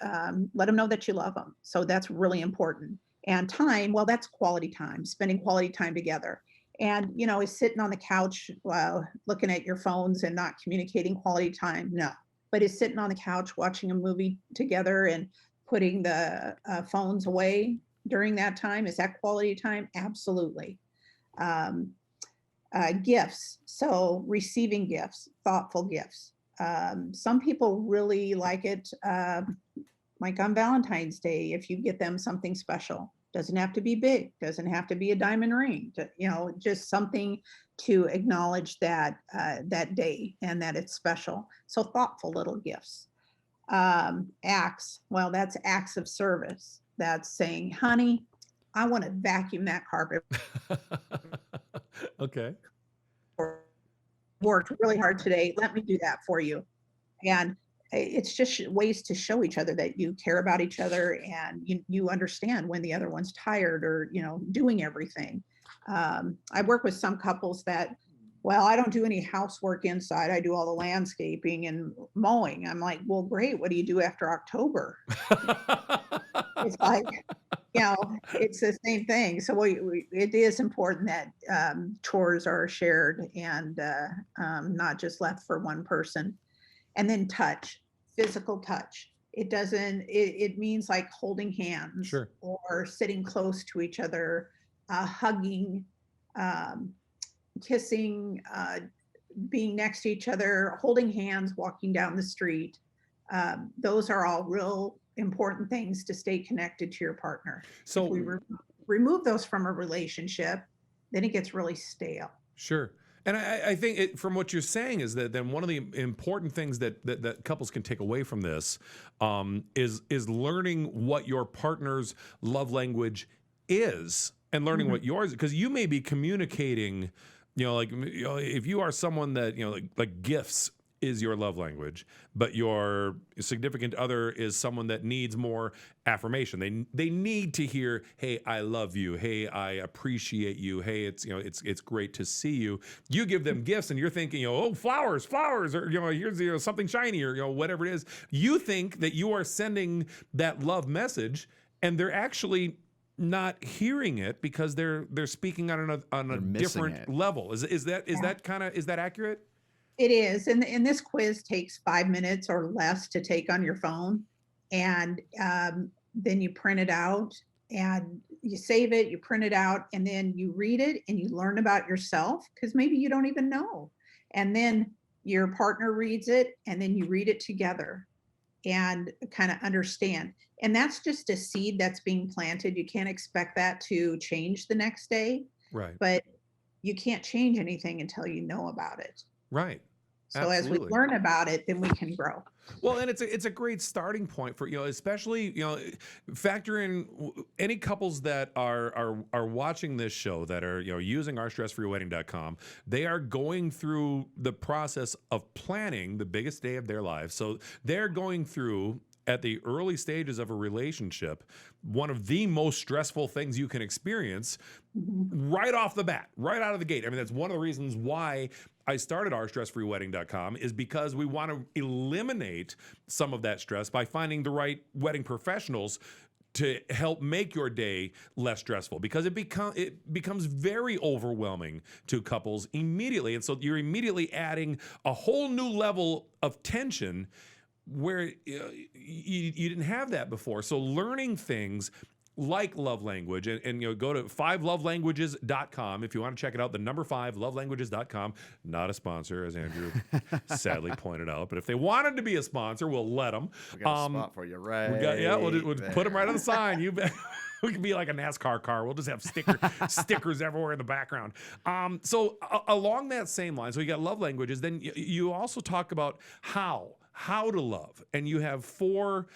let them know that you love them. So that's really important. And time, well, that's quality time, spending quality time together. And, is sitting on the couch looking at your phones and not communicating quality time? No. But is sitting on the couch watching a movie together and putting the phones away during that time, is that quality time? Absolutely. Gifts. So receiving gifts, thoughtful gifts. Some people really like it, like on Valentine's Day, if you get them something special. Doesn't have to be big, doesn't have to be a diamond ring, just something to acknowledge that day and that it's special. So thoughtful little gifts. Acts, well, that's acts of service. That's saying, honey, I want to vacuum that carpet. Okay. Worked really hard today. Let me do that for you. And it's just ways to show each other that you care about each other and you understand when the other one's tired or, doing everything. I work with some couples that, well, I don't do any housework inside. I do all the landscaping and mowing. I'm like, well, great. What do you do after October? It's like, it's the same thing. So it is important that chores are shared and not just left for one person. And then touch, physical touch. It means like holding hands. Sure. Or sitting close to each other, hugging, kissing, being next to each other, holding hands, walking down the street. Those are all real important things to stay connected to your partner. So if we remove those from a relationship, then it gets really stale. Sure. And I think from what you're saying is that then one of the important things that couples can take away from this is learning what your partner's love language is and learning what yours, because you may be communicating, if you are someone that, like gifts is your love language, but your significant other is someone that needs more affirmation. They need to hear, "Hey, I love you. Hey, I appreciate you. Hey, it's great to see you." You give them gifts, and you're thinking, "Oh, flowers, or here's something shiny, or whatever it is." You think that you are sending that love message, and they're actually not hearing it because they're speaking on a different level. Is that accurate? It is. And this quiz takes 5 minutes or less to take on your phone. And then you print it out and you save it, you print it out, and then you read it and you learn about yourself because maybe you don't even know. And then your partner reads it and then you read it together. and kind of understand. And that's just a seed that's being planted. You can't expect that to change the next day, Right. but you can't change anything until you know about it. Right. So as we Absolutely. learn about it, then we can grow. Well, and it's a great starting point for, especially, factor in any couples that are watching this show that are, using ourstressfreewedding.com. They are going through the process of planning the biggest day of their lives. So they're going through, at the early stages of a relationship, one of the most stressful things you can experience right off the bat, right out of the gate. I mean, that's one of the reasons why I started ourstressfreewedding.com, is because we want to eliminate some of that stress by finding the right wedding professionals to help make your day less stressful, because it becomes very overwhelming to couples immediately. And so you're immediately adding a whole new level of tension where you didn't have that before. So learning things like love language, and go to 5lovelanguages.com if you want to check it out. The number 5lovelanguages.com, not a sponsor, as Andrew sadly pointed out, but if they wanted to be a sponsor, we'll let them. We got a spot for you, right? We'll put them right on the sign. You bet. We can be like a NASCAR car. We'll just have stickers everywhere in the background. So along that same line, so you got love languages. Then you also talk about how to love, and you have 4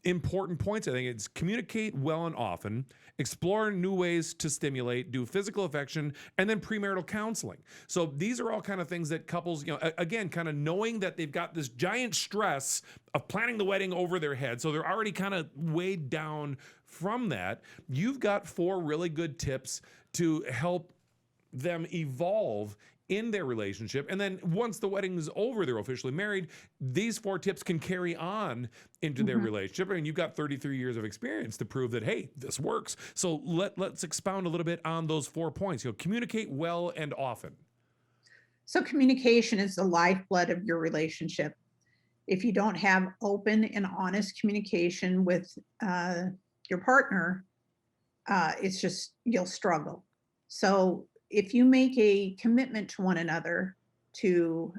important points. I think it's communicate well and often, explore new ways to stimulate, do physical affection, and then premarital counseling. So these are all kind of things that couples, again, kind of knowing that they've got this giant stress of planning the wedding over their head. So they're already kind of weighed down from that. You've got 4 really good tips to help them evolve in their relationship. And then once the wedding's over, they're officially married, these 4 tips can carry on into their relationship. I mean, you've got 33 years of experience to prove that, hey, this works. So let's expound a little bit on those 4 points. Communicate well and often. So communication is the lifeblood of your relationship. If you don't have open and honest communication with your partner, it's just, you'll struggle. So if you make a commitment to one another to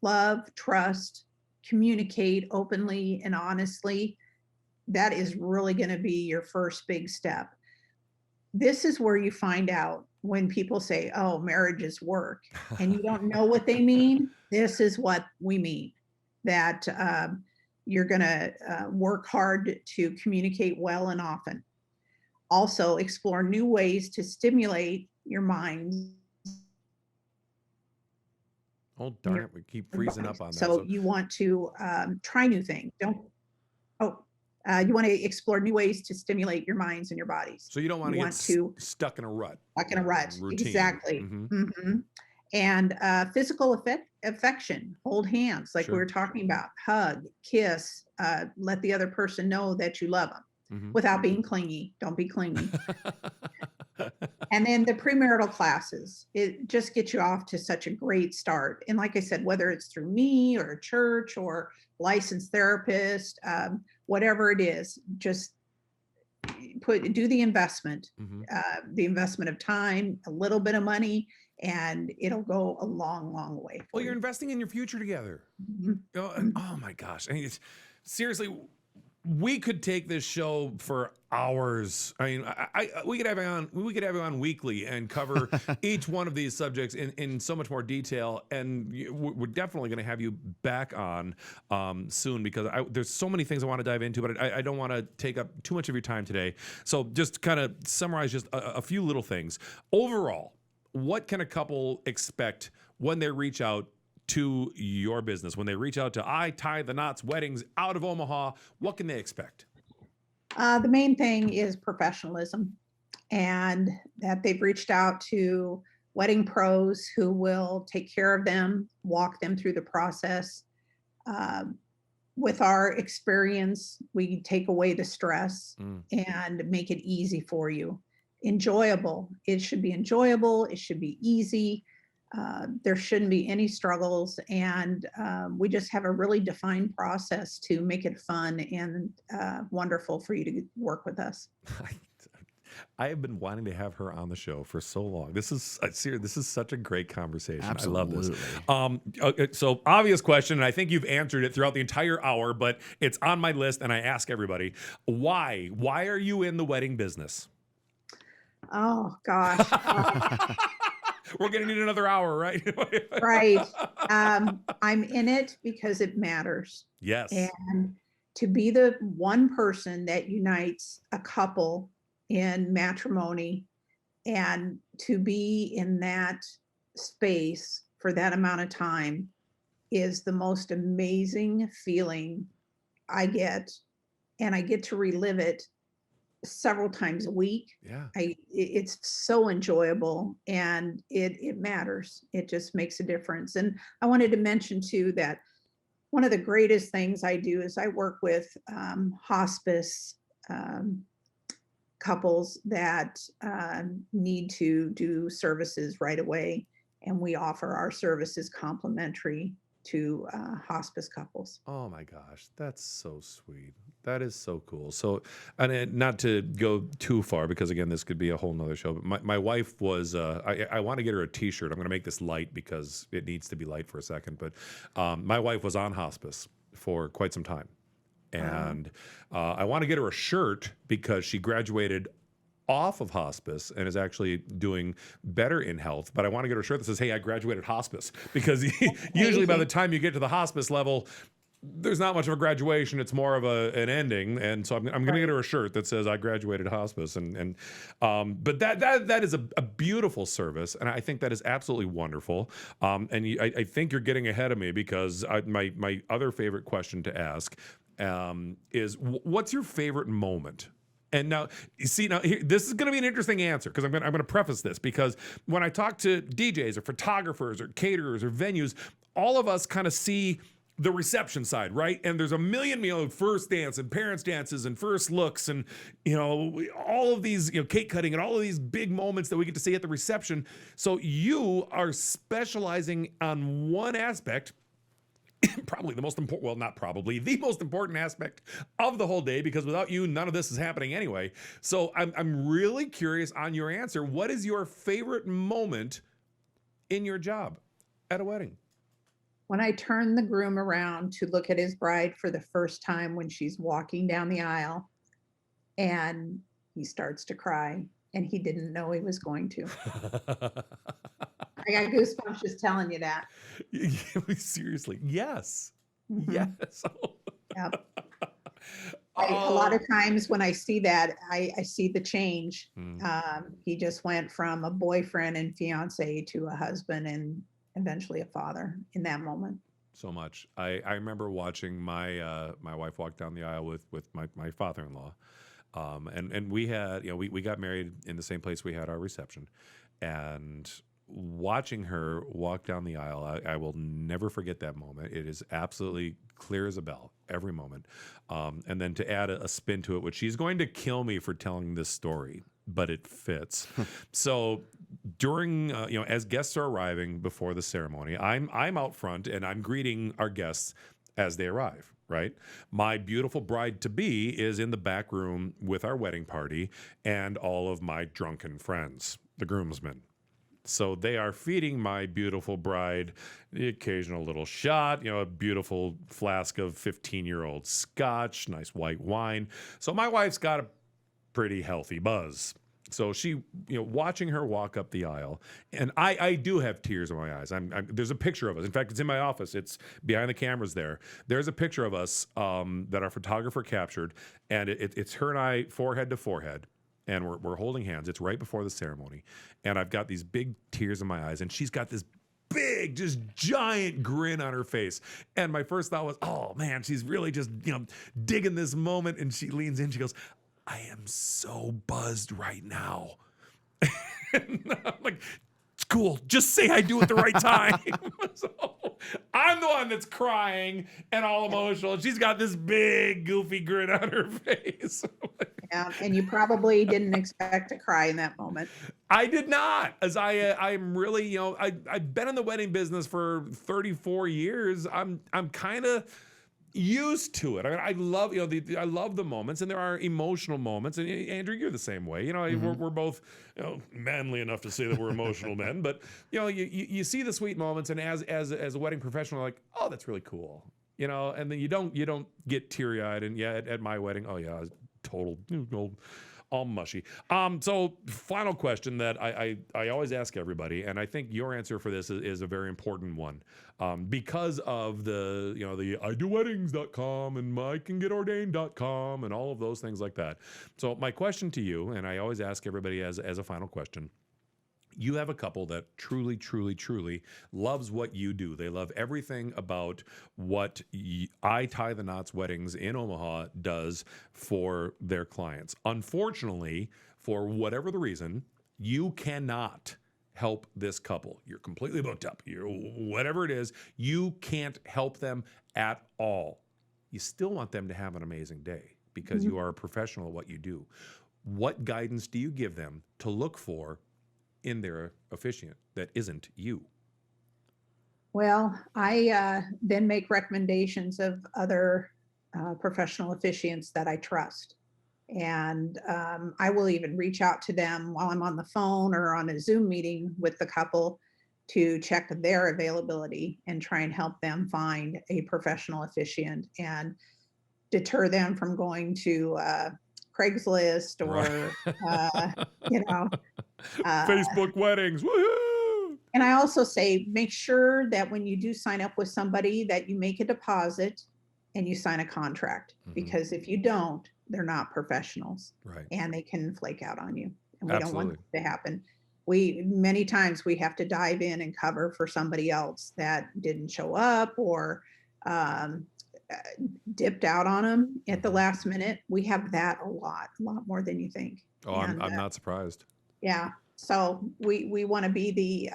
love, trust, communicate openly and honestly, that is really going to be your first big step. This is where you find out when people say, oh, marriage is work, and you don't know what they mean. This is what we mean, that you're going to work hard to communicate well and often. Also, explore new ways to stimulate your mind. Oh, darn it. We keep freezing up on that. So you want to try new things. You want to explore new ways to stimulate your minds and your bodies. So you don't want to get stuck in a rut. Stuck in a rut. Routine. Exactly. And physical affection, hold hands, like we were talking about, hug, kiss, let the other person know that you love them. Without being clingy. Don't be clingy. And then the premarital classes, it just gets you off to such a great start. And like I said, whether it's through me or a church or licensed therapist, whatever it is, just do the investment, the investment of time, a little bit of money, and it'll go a long, long way. Well, you're investing in your future together. Oh my gosh. I mean, seriously, we could take this show for hours. I mean, we could have you on weekly and cover each one of these subjects in so much more detail. And we're definitely going to have you back on soon, because there's so many things I want to dive into, but I don't want to take up too much of your time today. So just kind of summarize just a few little things. Overall, what can a couple expect when they reach out to your business, when they reach out to I Tie the Knots Weddings out of Omaha? What can they expect? The main thing is professionalism, and that they've reached out to wedding pros who will take care of them, walk them through the process. With our experience, we take away the stress and make it easy for you. Enjoyable. It should be enjoyable. It should be easy. There shouldn't be any struggles, and we just have a really defined process to make it fun and wonderful for you to work with us. I have been wanting to have her on the show for so long. This is serious. This is such a great conversation. Absolutely. I love this. Okay, so obvious question, and I think you've answered it throughout the entire hour, but it's on my list, and I ask everybody, why? Why are you in the wedding business? Oh gosh. We're going to need another hour, right? Right. I'm in it because it matters. Yes. And to be the one person that unites a couple in matrimony and to be in that space for that amount of time is the most amazing feeling I get. And I get to relive it several times a week. Yeah. It's so enjoyable and it matters. It just makes a difference. And I wanted to mention too that one of the greatest things I do is I work with hospice couples that need to do services right away, and we offer our services complimentary to hospice couples. Oh my gosh, that's so sweet. That is so cool. So, and not to go too far, because again, this could be a whole nother show, but my wife was, I want to get her a t-shirt. I'm going to make this light because it needs to be light for a second, but my wife was on hospice for quite some time. And I want to get her a shirt because she graduated off of hospice and is actually doing better in health. But I want to get her a shirt that says, "Hey, I graduated hospice," because usually by the time you get to the hospice level, there's not much of a graduation. It's more of an ending. And so I'm going to get her a shirt that says, "I graduated hospice." But that is a beautiful service. And I think that is absolutely wonderful. I think you're getting ahead of me because my other favorite question to ask is, what's your favorite moment? And now, you see, this is going to be an interesting answer because I'm going to preface this, because when I talk to DJs or photographers or caterers or venues, all of us kind of see the reception side, right? And there's a million, first dance and parents' dances and first looks and, all of these, cake cutting and all of these big moments that we get to see at the reception. So you are specializing on one aspect, probably the most important, well, not probably, the most important aspect of the whole day, because without you, none of this is happening anyway. So I'm really curious on your answer. What is your favorite moment in your job at a wedding? When I turn the groom around to look at his bride for the first time when she's walking down the aisle and he starts to cry and he didn't know he was going to. I got goosebumps just telling you that. Seriously. Yes. Mhm. Yes. Yep. A lot of times when I see that, I see the change. He just went from a boyfriend and fiance to a husband and eventually a father in that moment. So much. I remember watching my wife walk down the aisle with my father-in-law. And we had, we got married in the same place we had our reception. And watching her walk down the aisle, I will never forget that moment. It is absolutely clear as a bell, every moment. And then to add a spin to it, which she's going to kill me for telling this story, but it fits. So during, as guests are arriving before the ceremony, I'm out front and I'm greeting our guests as they arrive. Right? My beautiful bride-to-be is in the back room with our wedding party and all of my drunken friends, the groomsmen. So they are feeding my beautiful bride the occasional little shot, a beautiful flask of 15-year-old scotch, nice white wine. So my wife's got a pretty healthy buzz. So she, watching her walk up the aisle, and I do have tears in my eyes. There's a picture of us. In fact, it's in my office. It's behind the cameras there. There's a picture of us that our photographer captured, and it's her and I forehead to forehead, and we're holding hands. It's right before the ceremony, and I've got these big tears in my eyes, and she's got this big, just giant grin on her face. And my first thought was, oh man, she's really just, digging this moment. And she leans in, she goes, "I am so buzzed right now." And I'm like, "It's cool. Just say I do at the right time." So I'm the one that's crying and all emotional. And she's got this big, goofy grin on her face. Yeah, and you probably didn't expect to cry in that moment. I did not, as I'm really, I've been in the wedding business for 34 years. I'm kind of, used to it. I mean, I love, I love the moments, and there are emotional moments. And Andrew, you're the same way. We're both, manly enough to say that we're emotional men. But you see the sweet moments, and as a wedding professional, like, oh, that's really cool. And then you don't get teary eyed. And at my wedding, oh yeah, total, all mushy. So final question that I always ask everybody, and I think your answer for this is a very important one, because of the idoweddings.com and icangetordained.com and all of those things like that. So my question to you, and I always ask everybody as a final question. You have a couple that truly, truly, truly loves what you do. They love everything about what I Tie the Knots Weddings in Omaha does for their clients. Unfortunately, for whatever the reason, you cannot help this couple. You're completely booked up. Whatever it is, you can't help them at all. You still want them to have an amazing day because you are a professional at what you do. What guidance do you give them to look for in their officiant that isn't you? Well, I then make recommendations of other professional officiants that I trust. And I will even reach out to them while I'm on the phone or on a Zoom meeting with the couple to check their availability and try and help them find a professional officiant and deter them from going to Craigslist or, Facebook weddings. Woohoo! And I also say, make sure that when you do sign up with somebody that you make a deposit and you sign a contract, because if you don't, they're not professionals, right? And they can flake out on you. And we Absolutely. don't want that to happen. Many times we have to dive in and cover for somebody else that didn't show up or dipped out on them at the last minute. We have that a lot more than you think. Oh, I'm not surprised. Yeah. So we want to be the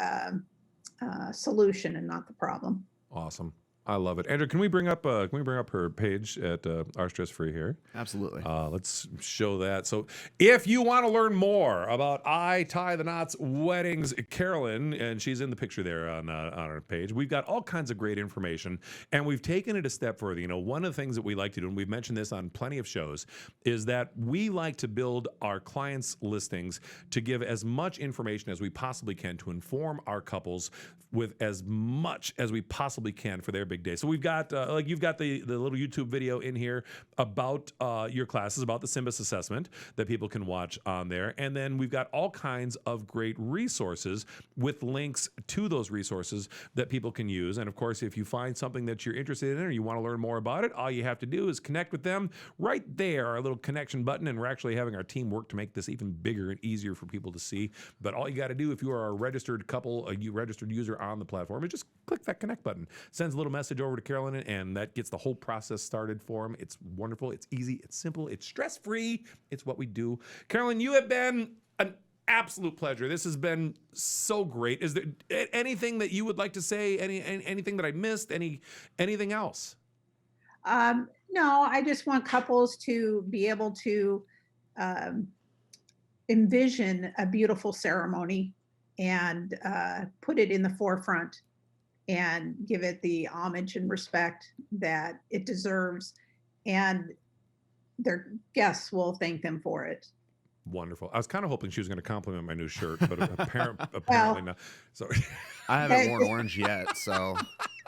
solution and not the problem. Awesome. I love it. Andrew, can we bring up her page at Our Stress Free here? Absolutely. Let's show that. So if you want to learn more about I Tie the Knots Weddings, Carol Lynne, and she's in the picture there on our page, we've got all kinds of great information, and we've taken it a step further. One of the things that we like to do, and we've mentioned this on plenty of shows, is that we like to build our clients' listings to give as much information as we possibly can to inform our couples with as much as we possibly can for their big day. So we've got, like you've got the little YouTube video in here about your classes, about the SYMBIS assessment that people can watch on there. And then we've got all kinds of great resources with links to those resources that people can use. And of course, if you find something that you're interested in or you want to learn more about it, all you have to do is connect with them right there, our little connection button. And we're actually having our team work to make this even bigger and easier for people to see. But all you got to do if you are a registered couple, a registered user on the platform, is just click that connect button. Sends a little message over to Carol Lynne, and that gets the whole process started for them. It's wonderful. It's easy. It's simple. It's stress-free. It's what we do. Carol Lynne, you have been an absolute pleasure. This has been so great. Is there anything that you would like to say? Anything that I missed? Anything else? No, I just want couples to be able to envision a beautiful ceremony and put it in the forefront and give it the homage and respect that it deserves. And their guests will thank them for it. Wonderful. I was kind of hoping she was going to compliment my new shirt, but apparently not. Sorry. I haven't worn orange yet, so.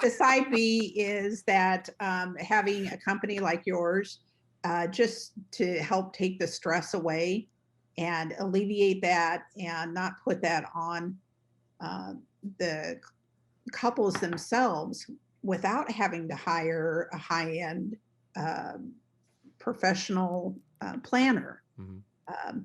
The side B is that having a company like yours just to help take the stress away and alleviate that and not put that on the couples themselves without having to hire a high-end professional planner. Mm-hmm.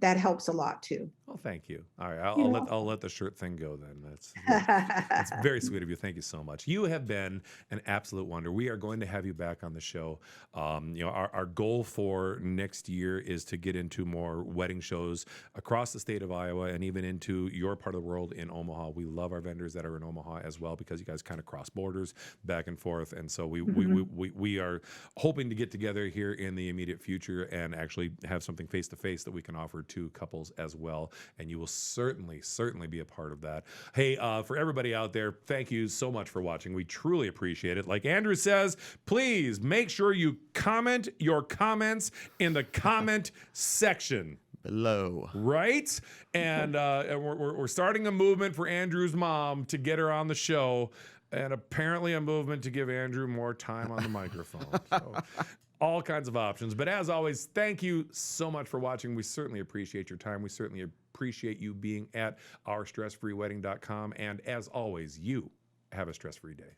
That helps a lot too. Well, thank you. All right, I'll let the shirt thing go then. That's very sweet of you. Thank you so much. You have been an absolute wonder. We are going to have you back on the show. Our goal for next year is to get into more wedding shows across the state of Iowa and even into your part of the world in Omaha. We love our vendors that are in Omaha as well because you guys kind of cross borders back and forth, and so we are hoping to get together here in the immediate future and actually have something face to face that we can offer to couples as well. and you will certainly be a part of that. Hey, for everybody out there, thank you so much for watching. We truly appreciate it. Like Andrew says, please make sure you comment your comments in the comment section below. Right? And we're starting a movement for Andrew's mom to get her on the show, and apparently a movement to give Andrew more time on the microphone. So, all kinds of options. But as always, thank you so much for watching. We certainly appreciate your time. We certainly appreciate you being at ourstressfreewedding.com. And as always, you have a stress-free day.